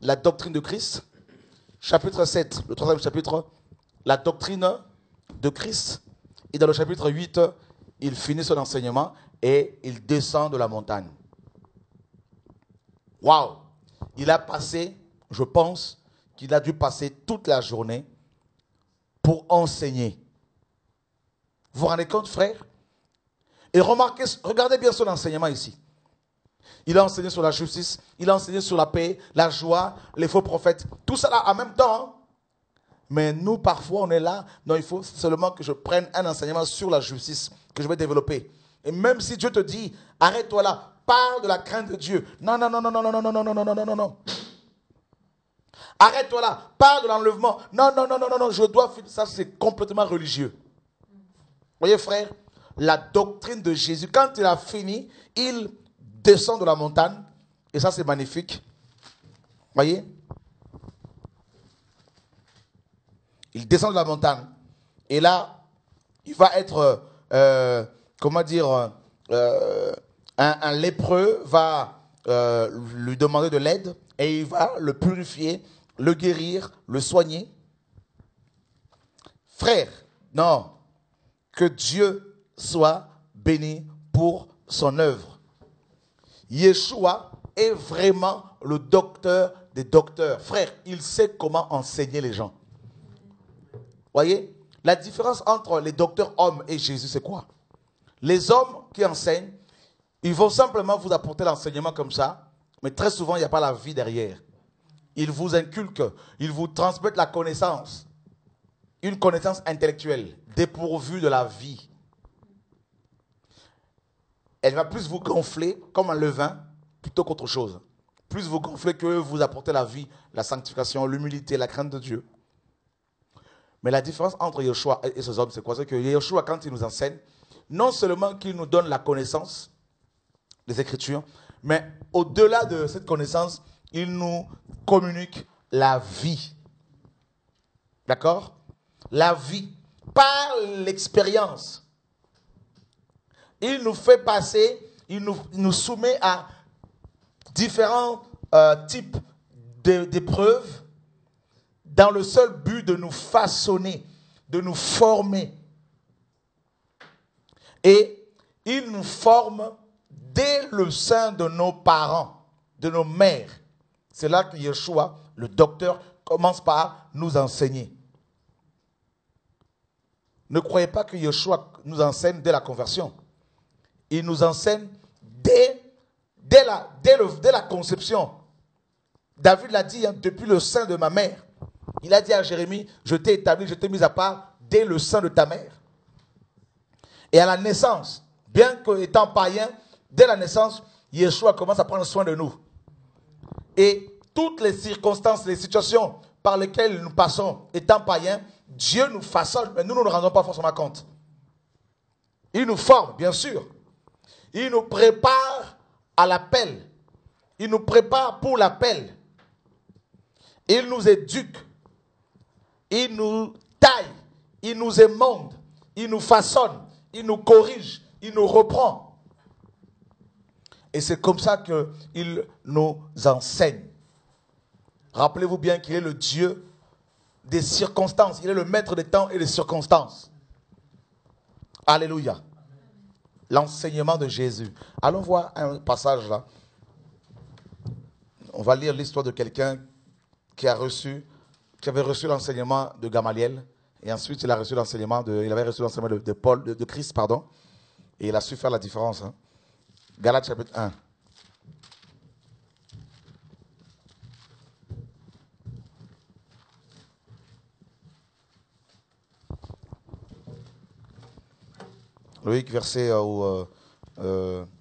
la doctrine de Christ. Chapitre 7, le 3e chapitre, la doctrine de Christ. Et dans le chapitre 8, il finit son enseignement et il descend de la montagne. Waouh! Il a passé, je pense, qu'il a dû passer toute la journée pour enseigner. Vous vous rendez compte, frère? Et remarquez, regardez bien son enseignement ici. Il a enseigné sur la justice, il a enseigné sur la paix, la joie, les faux prophètes, tout ça là en même temps. Mais nous, parfois, on est là. Non, il faut seulement que je prenne un enseignement sur la justice que je vais développer. Et même si Dieu te dit, arrête-toi là, parle de la crainte de Dieu. Non. Arrête-toi là, parle de l'enlèvement. Non, je dois finir. Ça, c'est complètement religieux. Vous voyez, frère, la doctrine de Jésus, quand il a fini, il descend de la montagne. Et ça, c'est magnifique. Vous voyez? Il descend de la montagne. Et là, il va être, un lépreux va lui demander de l'aide et il va le purifier, le guérir, le soigner. Frère, non, que Dieu soit béni pour son œuvre. Yeshua est vraiment le docteur des docteurs. Frère, il sait comment enseigner les gens. Voyez, la différence entre les docteurs hommes et Jésus, c'est quoi? Les hommes qui enseignent, ils vont simplement vous apporter l'enseignement comme ça, mais très souvent, il n'y a pas la vie derrière. Ils vous inculquent, ils vous transmettent la connaissance, une connaissance intellectuelle, dépourvue de la vie. Elle va plus vous gonfler comme un levain plutôt qu'autre chose. Plus vous gonfler que vous apporter la vie, la sanctification, l'humilité, la crainte de Dieu. Mais la différence entre Yeshua et ces hommes, c'est quoi? C'est que Yeshua, quand il nous enseigne, non seulement qu'il nous donne la connaissance des Écritures, mais au-delà de cette connaissance, il nous communique la vie. D'accord? La vie, par l'expérience. Il nous fait passer, il nous soumet à différents types d'épreuves dans le seul but de nous façonner, de nous former. Et il nous forme dès le sein de nos parents, de nos mères. C'est là que Yeshua, le docteur, commence par nous enseigner. Ne croyez pas que Yeshua nous enseigne dès la conversion. il nous enseigne dès la conception. David l'a dit, hein, depuis le sein de ma mère. Il a dit à Jérémie, je t'ai établi, je t'ai mis à part dès le sein de ta mère. Et à la naissance, bien qu'étant païen, dès la naissance, Yeshua commence à prendre soin de nous. Et toutes les circonstances, les situations par lesquelles nous passons, étant païens, Dieu nous façonne, mais nous ne nous rendons pas forcément compte. Il nous forme, bien sûr. Il nous prépare à l'appel. Il nous prépare pour l'appel. Il nous éduque. Il nous taille. Il nous émonde. Il nous façonne. Il nous corrige. Il nous reprend. Et c'est comme ça qu'il nous enseigne. Rappelez-vous bien qu'il est le Dieu des circonstances. Il est le maître des temps et des circonstances. Alléluia. L'enseignement de Jésus. Allons voir un passage là. On va lire l'histoire de quelqu'un qui avait reçu l'enseignement de Gamaliel. Et ensuite, il avait reçu l'enseignement de Paul, de Christ, pardon. Et il a su faire la différence. Hein. Galates chapitre 1. Loïc, verset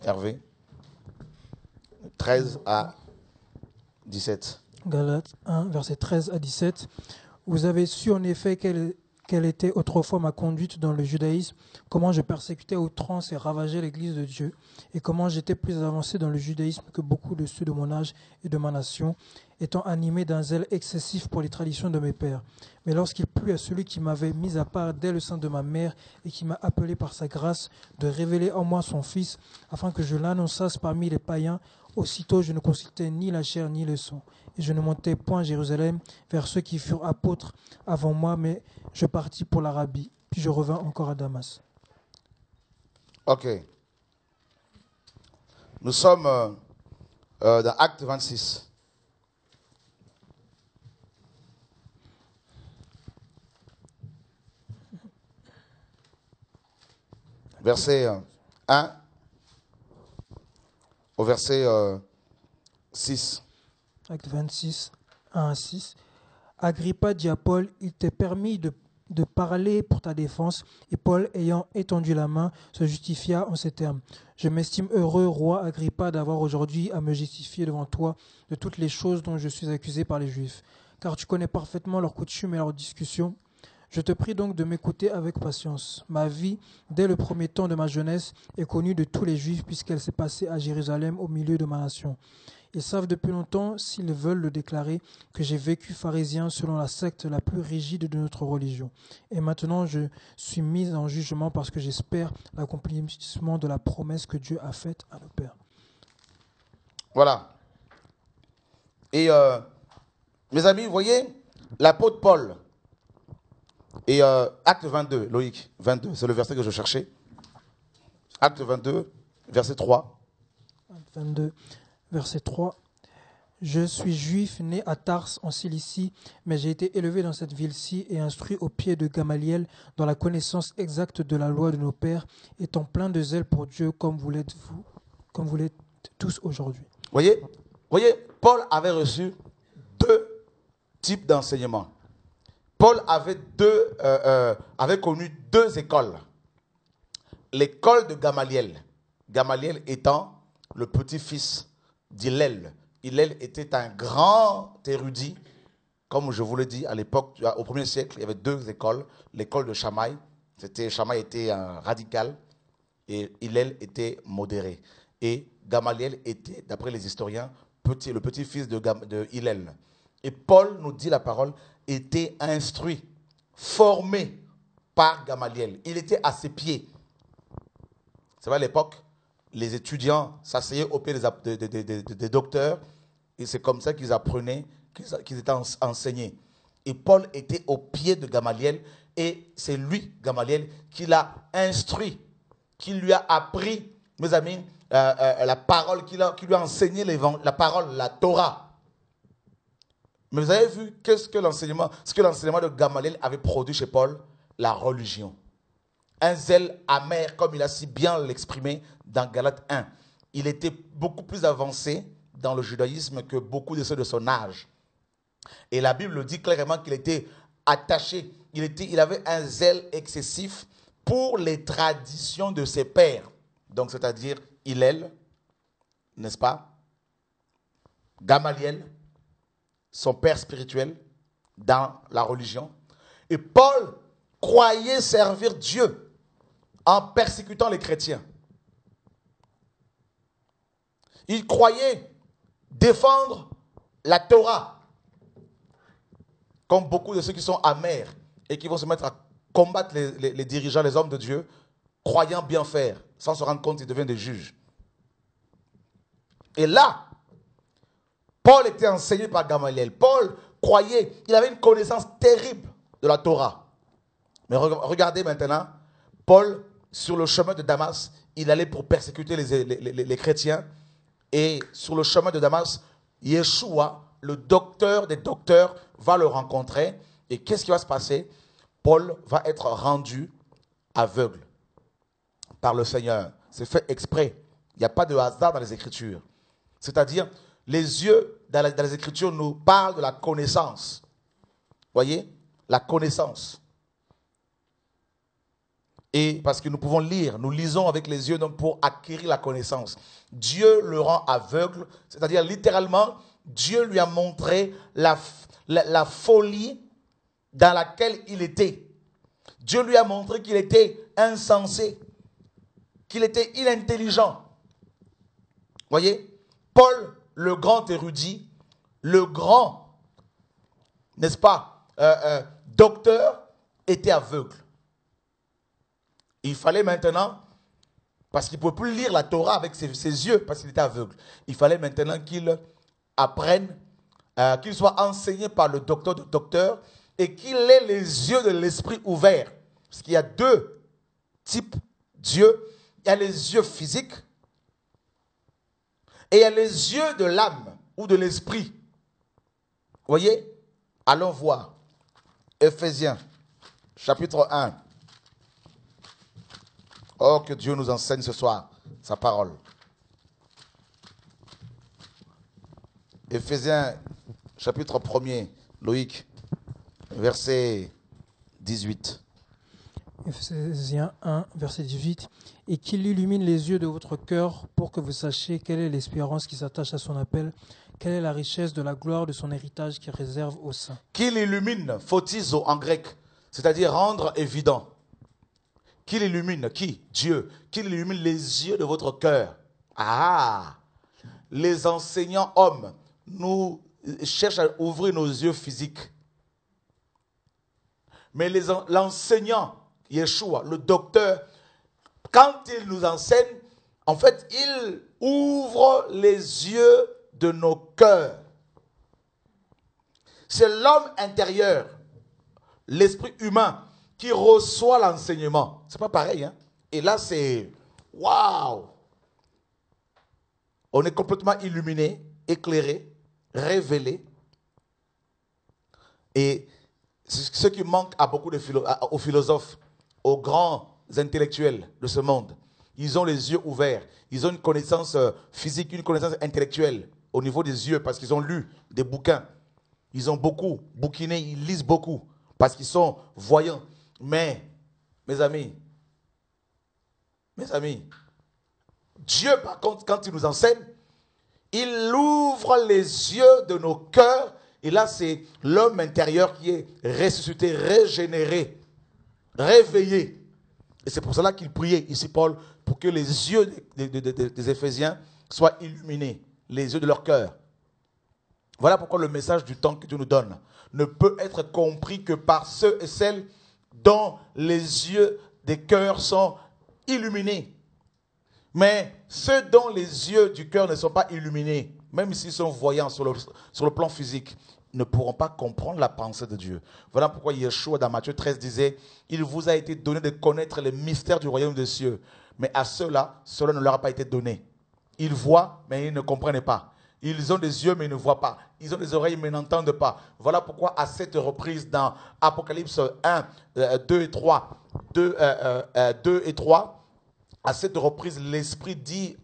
Hervé, 13 à 17. Galates 1, verset 13 à 17. Vous avez su en effet quelle était autrefois ma conduite dans le judaïsme, comment je persécutais à outrance et ravageais l'Église de Dieu, et comment j'étais plus avancé dans le judaïsme que beaucoup de ceux de mon âge et de ma nation, étant animé d'un zèle excessif pour les traditions de mes pères. Mais lorsqu'il plut à celui qui m'avait mis à part dès le sein de ma mère et qui m'a appelé par sa grâce de révéler en moi son Fils, afin que je l'annonçasse parmi les païens, aussitôt je ne consultais ni la chair ni le sang. Et je ne montais point à Jérusalem vers ceux qui furent apôtres avant moi, mais je partis pour l'Arabie, puis je revins encore à Damas. Ok. Nous sommes dans Acte 26. Verset 1 au verset 6. Acte 26, 1 à 6. Agrippa dit à Paul, il t'est permis de parler pour ta défense. Et Paul, ayant étendu la main, se justifia en ces termes. Je m'estime heureux, roi Agrippa, d'avoir aujourd'hui à me justifier devant toi de toutes les choses dont je suis accusé par les Juifs. Car tu connais parfaitement leurs coutumes et leurs discussions. Je te prie donc de m'écouter avec patience. Ma vie, dès le premier temps de ma jeunesse, est connue de tous les Juifs puisqu'elle s'est passée à Jérusalem au milieu de ma nation. Ils savent depuis longtemps, s'ils veulent le déclarer, que j'ai vécu pharisien selon la secte la plus rigide de notre religion. Et maintenant, je suis mis en jugement parce que j'espère l'accomplissement de la promesse que Dieu a faite à nos pères. Voilà. Et mes amis, vous voyez, l'apôtre Paul, et acte 22, Loïc, 22, c'est le verset que je cherchais. Acte 22, verset 3. Acte 22. Verset 3. Je suis juif, né à Tars, en Cilicie, mais j'ai été élevé dans cette ville-ci et instruit au pied de Gamaliel dans la connaissance exacte de la loi de nos pères, étant plein de zèle pour Dieu, comme vous l'êtes tous aujourd'hui. Voyez, Paul avait reçu deux types d'enseignements. Paul avait connu deux écoles. L'école de Gamaliel. Gamaliel étant le petit-fils d'Hillel. Hillel était un grand érudit, comme je vous l'ai dit à l'époque, au 1er siècle, il y avait deux écoles. L'école de Shammai, Shammai était un radical et Hillel était modéré. Et Gamaliel était, d'après les historiens, le petit-fils de Hillel. Et Paul, nous dit la parole, était instruit, formé par Gamaliel. Il était à ses pieds. C'est vrai, à l'époque, les étudiants s'asseyaient au pied des docteurs et c'est comme ça qu'ils apprenaient, qu'ils étaient enseignés. Et Paul était au pied de Gamaliel et c'est lui, Gamaliel, qui l'a instruit, qui lui a appris, mes amis, la parole, qui lui a enseigné la parole, la Torah. Mais vous avez vu ce que l'enseignement de Gamaliel avait produit chez Paul? La religion. un zèle amer, comme il a si bien l'exprimé dans Galates 1. Il était beaucoup plus avancé dans le judaïsme que beaucoup de ceux de son âge. Et la Bible dit clairement qu'il était attaché, il avait un zèle excessif pour les traditions de ses pères. Donc, c'est-à-dire Hillel, n'est-ce pas? Gamaliel, son père spirituel dans la religion. Et Paul croyait servir Dieu en persécutant les chrétiens. Il croyait défendre la Torah, comme beaucoup de ceux qui sont amers et qui vont se mettre à combattre les dirigeants, les hommes de Dieu, croyant bien faire, sans se rendre compte qu'ils deviennent des juges. Et là, Paul était enseigné par Gamaliel. Paul croyait, il avait une connaissance terrible de la Torah. Mais regardez maintenant, Paul, sur le chemin de Damas, il allait pour persécuter les chrétiens. Et sur le chemin de Damas, Yeshua, le docteur des docteurs, va le rencontrer. Et qu'est-ce qui va se passer? Paul va être rendu aveugle par le Seigneur. C'est fait exprès. Il n'y a pas de hasard dans les Écritures. C'est-à-dire, les yeux dans les Écritures nous parlent de la connaissance. Voyez? La connaissance. Et parce que nous pouvons lire, nous lisons avec les yeux pour acquérir la connaissance. Dieu le rend aveugle, c'est-à-dire littéralement, Dieu lui a montré la folie dans laquelle il était. Dieu lui a montré qu'il était insensé, qu'il était inintelligent. Voyez, Paul, le grand érudit, le grand, n'est-ce pas, docteur, était aveugle. Il fallait maintenant, parce qu'il ne pouvait plus lire la Torah avec ses yeux, parce qu'il était aveugle, il fallait maintenant qu'il apprenne, qu'il soit enseigné par le docteur de docteurs et qu'il ait les yeux de l'esprit ouverts. Parce qu'il y a deux types d'yeux. Il y a les yeux physiques et il y a les yeux de l'âme ou de l'esprit. Vous voyez? Allons voir. Éphésiens, chapitre 1. Oh, que Dieu nous enseigne ce soir sa parole. Éphésiens, chapitre 1er, Loïc, verset 18. Éphésiens 1, verset 18. Et qu'il illumine les yeux de votre cœur pour que vous sachiez quelle est l'espérance qui s'attache à son appel, quelle est la richesse de la gloire de son héritage qui réserve aux saints. Qu'il illumine, photizo en grec, c'est-à-dire rendre évident. Qu'il illumine, qui? Dieu. Qu'il illumine les yeux de votre cœur. Ah! Les enseignants hommes nous cherchent à ouvrir nos yeux physiques. Mais l'enseignant, Yeshua, le docteur, quand il nous enseigne, en fait, il ouvre les yeux de nos cœurs. C'est l'homme intérieur, l'esprit humain, qui reçoit l'enseignement. C'est pas pareil, hein? Et là, c'est waouh! On est complètement illuminé, éclairé, révélé. Et ce qui manque à beaucoup aux philosophes, aux grands intellectuels de ce monde, ils ont les yeux ouverts. Ils ont une connaissance physique, une connaissance intellectuelle au niveau des yeux parce qu'ils ont lu des bouquins. Ils ont beaucoup bouquiné, ils lisent beaucoup parce qu'ils sont voyants. Mais, mes amis, Dieu, par contre, quand il nous enseigne, il ouvre les yeux de nos cœurs. Et là, c'est l'homme intérieur qui est ressuscité, régénéré, réveillé. Et c'est pour cela qu'il priait ici, Paul, pour que les yeux des Éphésiens soient illuminés, les yeux de leur cœur. Voilà pourquoi le message du temps que Dieu nous donne ne peut être compris que par ceux et celles dont les yeux des cœurs sont illuminés. Mais ceux dont les yeux du cœur ne sont pas illuminés, même s'ils sont voyants sur le plan physique, ne pourront pas comprendre la pensée de Dieu. Voilà pourquoi Yeshua dans Matthieu 13 disait « Il vous a été donné de connaître les mystères du royaume des cieux. » Mais à ceux-là, cela ne leur a pas été donné. Ils voient, mais ils ne comprennent pas. Ils ont des yeux mais ils ne voient pas. Ils ont des oreilles mais n'entendent pas. Voilà pourquoi à cette reprise dans Apocalypse 1, 2 et 3, 2 et 3, à cette reprise, l'Esprit dit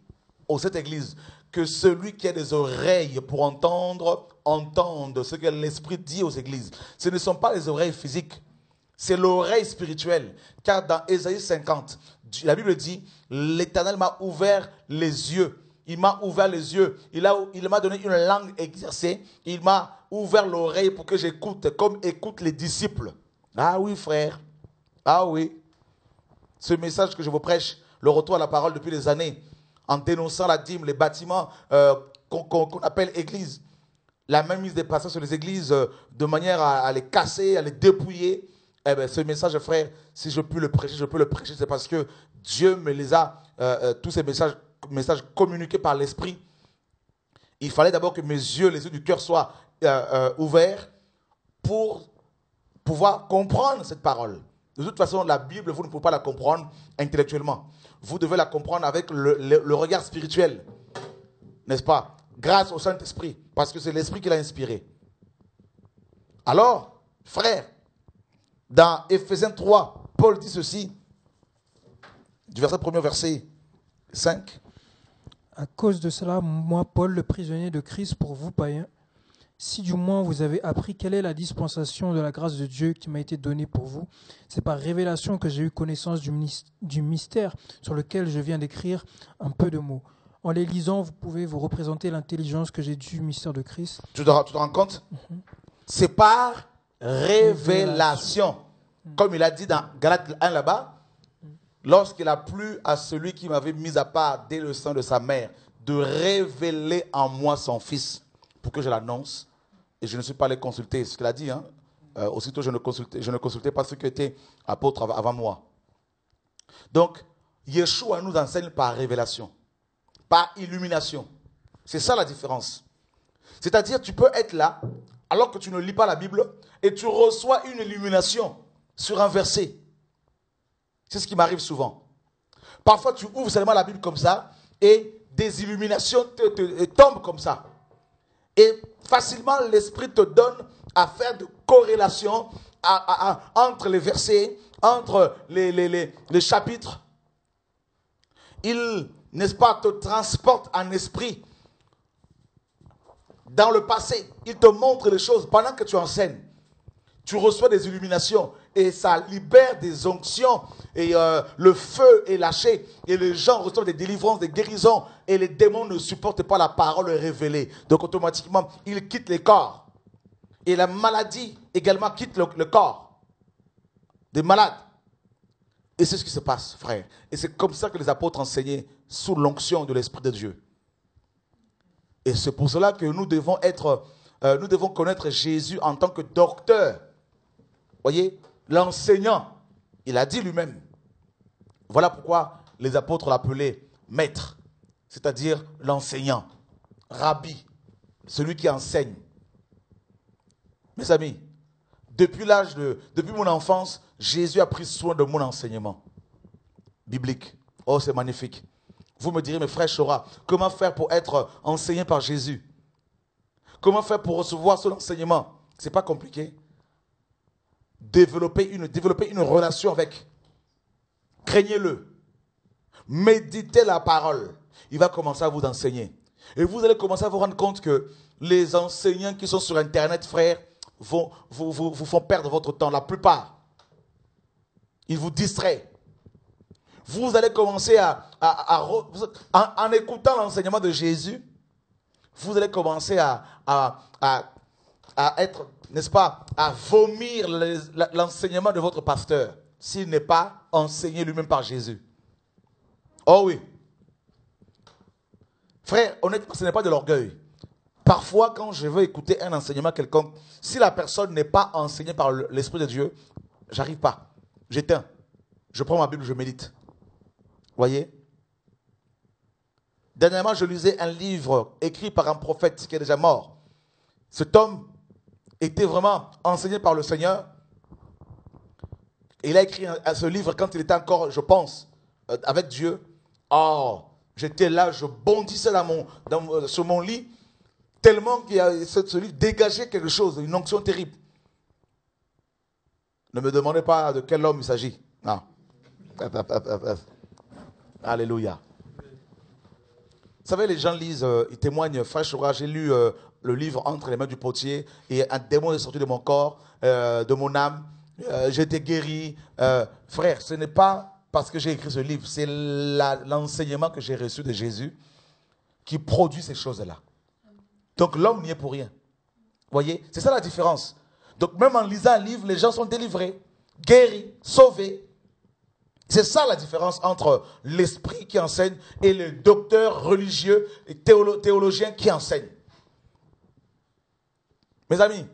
aux sept églises que celui qui a des oreilles pour entendre, entende ce que l'Esprit dit aux églises. Ce ne sont pas les oreilles physiques, c'est l'oreille spirituelle. Car dans Ésaïe 50, la Bible dit, l'Éternel m'a ouvert les yeux. Il m'a ouvert les yeux. Il m'a donné une langue exercée. Il m'a ouvert l'oreille pour que j'écoute, comme écoutent les disciples. Ah oui, frère. Ah oui. Ce message que je vous prêche, le retour à la parole depuis des années, en dénonçant la dîme, les bâtiments qu'on appelle églises, la même mise des pasteurs sur les églises de manière à les casser, à les dépouiller. Eh bien, ce message, frère, si je peux le prêcher, je peux le prêcher. C'est parce que Dieu me les a, tous ces messages communiqués par l'Esprit. Il fallait d'abord que mes yeux, les yeux du cœur soient ouverts pour pouvoir comprendre cette parole. De toute façon, la Bible, vous ne pouvez pas la comprendre intellectuellement. Vous devez la comprendre avec le regard spirituel. N'est-ce pas? Grâce au Saint-Esprit. Parce que c'est l'Esprit qui l'a inspiré. Alors, frère, dans Éphésiens 3, Paul dit ceci, du verset 1er, verset 5. À cause de cela, moi, Paul, le prisonnier de Christ pour vous, païens, si du moins vous avez appris quelle est la dispensation de la grâce de Dieu qui m'a été donnée pour vous, c'est par révélation que j'ai eu connaissance du mystère sur lequel je viens d'écrire un peu de mots. En les lisant, vous pouvez vous représenter l'intelligence que j'ai du mystère de Christ. Tu te rends compte? C'est par révélation. Comme il a dit dans Galates 1 là-bas, lorsqu'il a plu à celui qui m'avait mis à part dès le sein de sa mère, de révéler en moi son Fils, pour que je l'annonce, et je ne suis pas allé consulter, ce qu'il a dit, hein. Aussitôt je ne consultais pas ceux qui étaient apôtres avant moi. Donc, Yeshua nous enseigne par révélation, par illumination. C'est ça la différence. C'est-à-dire, tu peux être là, alors que tu ne lis pas la Bible, et tu reçois une illumination sur un verset. C'est ce qui m'arrive souvent. Parfois, tu ouvres seulement la Bible comme ça, et des illuminations tombent comme ça. Et facilement, l'Esprit te donne à faire de corrélation entre les versets, entre les chapitres. Il, n'est-ce pas, te transporte en esprit dans le passé. Il te montre les choses pendant que tu enseignes. Tu reçois des illuminations et ça libère des onctions et le feu est lâché et les gens reçoivent des délivrances, des guérisons et les démons ne supportent pas la parole révélée. Donc automatiquement, ils quittent les corps. Et la maladie également quitte le corps des malades. Et c'est ce qui se passe, frère. Et c'est comme ça que les apôtres enseignaient sous l'onction de l'Esprit de Dieu. Et c'est pour cela que nous devons connaître Jésus en tant que docteur. Voyez, l'enseignant, il a dit lui-même. Voilà pourquoi les apôtres l'appelaient maître, c'est-à-dire l'enseignant, rabbi, celui qui enseigne. Mes amis, depuis mon enfance, Jésus a pris soin de mon enseignement biblique. Oh, c'est magnifique. Vous me direz, mes frères Chora, comment faire pour être enseigné par Jésus? Comment faire pour recevoir son enseignement? Ce n'est pas compliqué. Développer une relation avec. Craignez-le. Méditez la parole. Il va commencer à vous enseigner. Et vous allez commencer à vous rendre compte que les enseignants qui sont sur Internet, frères, vous font perdre votre temps. La plupart. Ils vous distraient. Vous allez commencer en écoutant l'enseignement de Jésus, vous allez commencer à être, n'est-ce pas, à vomir l'enseignement de votre pasteur s'il n'est pas enseigné lui-même par Jésus. Oh oui. Frère, honnêtement, ce n'est pas de l'orgueil. Parfois, quand je veux écouter un enseignement quelconque, si la personne n'est pas enseignée par l'Esprit de Dieu, j'arrive pas. J'éteins. Je prends ma Bible, je médite. Voyez? Dernièrement, je lisais un livre écrit par un prophète qui est déjà mort. Cet homme était vraiment enseigné par le Seigneur. Et il a écrit ce livre quand il était encore, je pense, avec Dieu. Oh, j'étais là, je bondissais sur mon lit. tellement qu'il y a ce livre dégageait quelque chose, une onction terrible. Ne me demandez pas de quel homme il s'agit. Non. Alléluia. Vous savez, les gens lisent, ils témoignent, frère Choura, j'ai lu le livre Entre les mains du potier et un démon est sorti de mon corps, de mon âme, j'ai été guéri. Frère, ce n'est pas parce que j'ai écrit ce livre, c'est l'enseignement que j'ai reçu de Jésus qui produit ces choses-là. Donc l'homme n'y est pour rien. Vous voyez, c'est ça la différence. Donc même en lisant un livre, les gens sont délivrés, guéris, sauvés. C'est ça la différence entre l'esprit qui enseigne et le docteur religieux et théologien qui enseigne. Mes amis,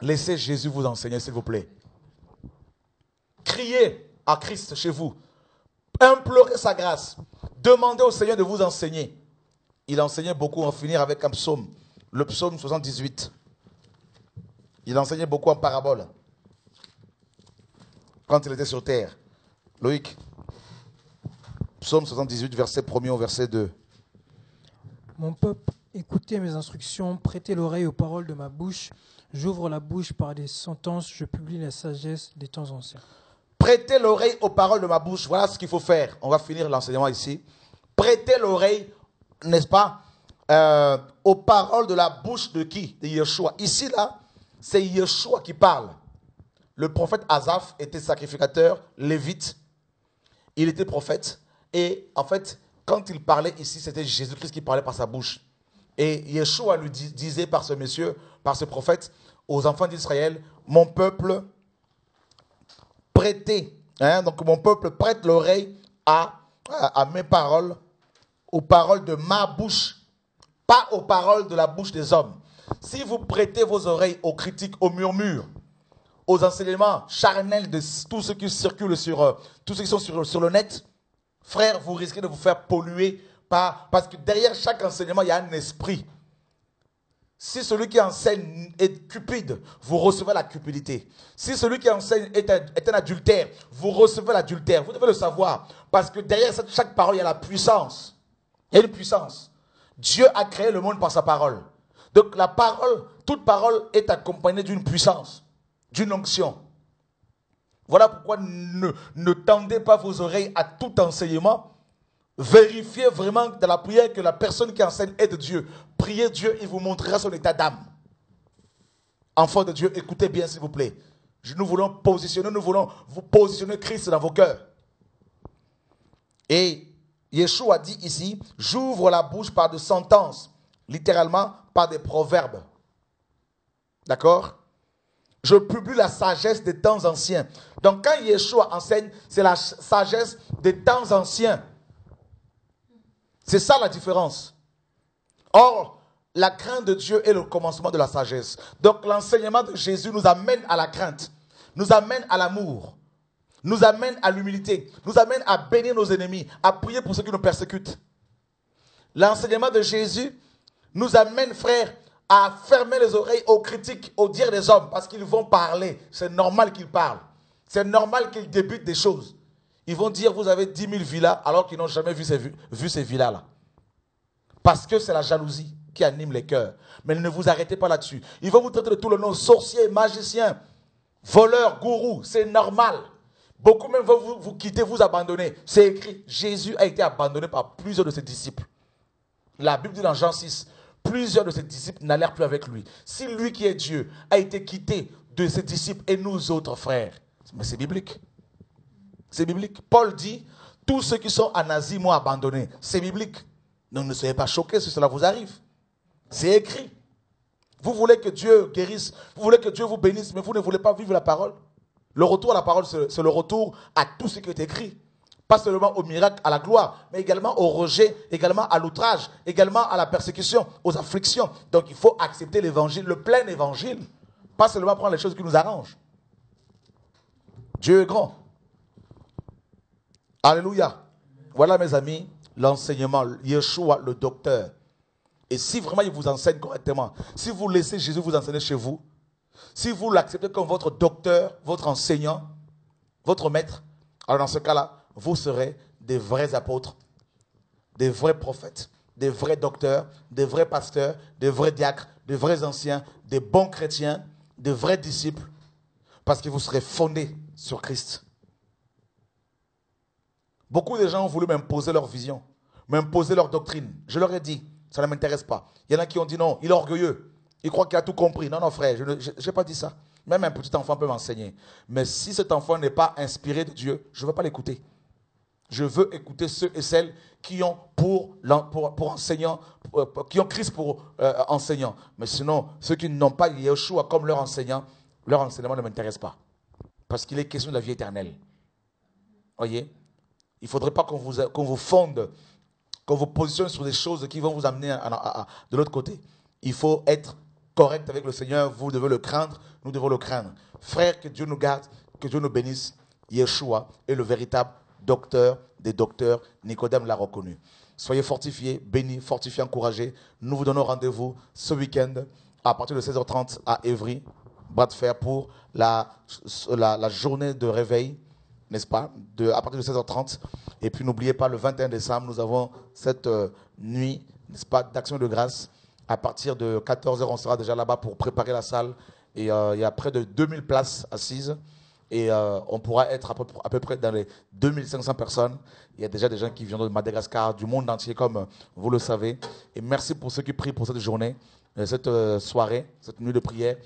laissez Jésus vous enseigner, s'il vous plaît. Criez à Christ chez vous. Implorez sa grâce. Demandez au Seigneur de vous enseigner. Il enseignait beaucoup, on va finir avec un psaume, le psaume 78. Il enseignait beaucoup en parabole quand il était sur terre. Loïc, psaume 78, verset 1er au verset 2. Mon peuple, écoutez mes instructions, prêtez l'oreille aux paroles de ma bouche. J'ouvre la bouche par des sentences, je publie la sagesse des temps anciens. Prêtez l'oreille aux paroles de ma bouche, voilà ce qu'il faut faire. On va finir l'enseignement ici. Prêtez l'oreille, n'est-ce pas, aux paroles de la bouche de qui? De Yeshua. Ici, là, c'est Yeshua qui parle. Le prophète Asaph était sacrificateur, lévite. Il était prophète. Et en fait, quand il parlait ici, c'était Jésus-Christ qui parlait par sa bouche. Et Yeshua lui disait par ce monsieur, par ce prophète, aux enfants d'Israël, mon peuple, prêtez. Donc mon peuple prête l'oreille à mes paroles, aux paroles de ma bouche, pas aux paroles de la bouche des hommes. Si vous prêtez vos oreilles aux critiques, aux murmures, aux enseignements charnels de tous ceux qui circulent tous ceux qui sont sur le net, frère, vous risquez de vous faire polluer parce que derrière chaque enseignement, il y a un esprit. Si celui qui enseigne est cupide, vous recevez la cupidité. Si celui qui enseigne est un adultère, vous recevez l'adultère. Vous devez le savoir. Parce que derrière chaque parole, il y a la puissance. Il y a une puissance. Dieu a créé le monde par sa parole. Donc la parole, toute parole est accompagnée d'une puissance, d'une onction. Voilà pourquoi ne tendez pas vos oreilles à tout enseignement. Vérifiez vraiment dans la prière que la personne qui enseigne est de Dieu. Priez Dieu, il vous montrera son état d'âme. Enfants de Dieu, écoutez bien s'il vous plaît. Nous voulons vous positionner Christ dans vos cœurs. Et Yeshua dit ici, j'ouvre la bouche par des sentences, littéralement par des proverbes. D'accord? Je publie la sagesse des temps anciens. Donc quand Yeshua enseigne, c'est la sagesse des temps anciens. C'est ça la différence. Or, la crainte de Dieu est le commencement de la sagesse. Donc l'enseignement de Jésus nous amène à la crainte, nous amène à l'amour, nous amène à l'humilité, nous amène à bénir nos ennemis, à prier pour ceux qui nous persécutent. L'enseignement de Jésus nous amène, frère, à fermer les oreilles aux critiques, aux dires des hommes, parce qu'ils vont parler. C'est normal qu'ils parlent. C'est normal qu'ils débutent des choses. Ils vont dire, vous avez 10 000 villas, alors qu'ils n'ont jamais vu ces villas-là. Parce que c'est la jalousie qui anime les cœurs. Mais ne vous arrêtez pas là-dessus. Ils vont vous traiter de tout le nom, sorcier, magicien, voleur, gourou. C'est normal. Beaucoup même vont vous quitter, vous abandonner. C'est écrit. Jésus a été abandonné par plusieurs de ses disciples. La Bible dit dans Jean 6, plusieurs de ses disciples n'allèrent plus avec lui. Si lui qui est Dieu a été quitté de ses disciples et nous autres frères, mais c'est biblique. C'est biblique. Paul dit, tous ceux qui sont en Asie m'ont abandonné. C'est biblique. Donc ne soyez pas choqués si cela vous arrive. C'est écrit. Vous voulez que Dieu guérisse, vous voulez que Dieu vous bénisse, mais vous ne voulez pas vivre la parole. Le retour à la parole, c'est le retour à tout ce qui est écrit. Pas seulement au miracle, à la gloire, mais également au rejet, également à l'outrage, également à la persécution, aux afflictions. Donc il faut accepter l'évangile, le plein évangile. Pas seulement prendre les choses qui nous arrangent. Dieu est grand. Alléluia. Voilà mes amis, l'enseignement, Yeshua le docteur. Et si vraiment il vous enseigne correctement, si vous laissez Jésus vous enseigner chez vous, si vous l'acceptez comme votre docteur, votre enseignant, votre maître, alors dans ce cas-là, vous serez des vrais apôtres, des vrais prophètes, des vrais docteurs, des vrais pasteurs, des vrais diacres, des vrais anciens, des bons chrétiens, des vrais disciples, parce que vous serez fondés sur Christ. Beaucoup de gens ont voulu m'imposer leur vision, m'imposer leur doctrine. Je leur ai dit, ça ne m'intéresse pas. Il y en a qui ont dit non, il est orgueilleux. Il croit qu'il a tout compris. Non, non, frère, je n'ai pas dit ça. Même un petit enfant peut m'enseigner. Mais si cet enfant n'est pas inspiré de Dieu, je ne veux pas l'écouter. Je veux écouter ceux et celles qui ont pour enseignant, qui ont Christ pour enseignant. Mais sinon, ceux qui n'ont pas Yeshua comme leur enseignant, leur enseignement ne m'intéresse pas. Parce qu'il est question de la vie éternelle. Voyez? Il ne faudrait pas qu'on vous fonde, qu'on vous positionne sur des choses qui vont vous amener de l'autre côté. Il faut être correct avec le Seigneur. Vous devez le craindre, nous devons le craindre. Frère, que Dieu nous garde, que Dieu nous bénisse. Yeshua est le véritable docteur des docteurs. Nicodème l'a reconnu. Soyez fortifiés, bénis, fortifiés, encouragés. Nous vous donnons rendez-vous ce week-end à partir de 16h30 à Évry, bras de fer, pour la journée de réveil, n'est-ce pas, à partir de 16h30. Et puis n'oubliez pas, le 21 décembre, nous avons cette nuit, n'est-ce pas, d'action de grâce. À partir de 14h, on sera déjà là-bas pour préparer la salle. Et il y a près de 2000 places assises. Et on pourra être à peu près dans les 2500 personnes. Il y a déjà des gens qui viennent de Madagascar, du monde entier, comme vous le savez. Et merci pour ceux qui prient pour cette journée, cette soirée, cette nuit de prière.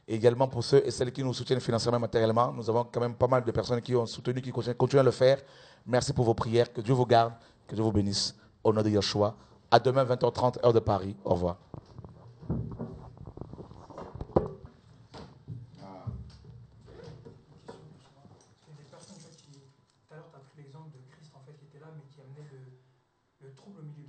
Et également pour ceux et celles qui nous soutiennent financièrement et matériellement. Nous avons quand même pas mal de personnes qui ont soutenu, qui continuent à le faire. Merci pour vos prières. Que Dieu vous garde, que Dieu vous bénisse. Au nom de Yeshua. À demain, 20h30, heure de Paris. Au revoir. Tout à l'heure, tu as pris l'exemple de Christ, en fait, qui était là, mais qui amenait le trouble au milieu des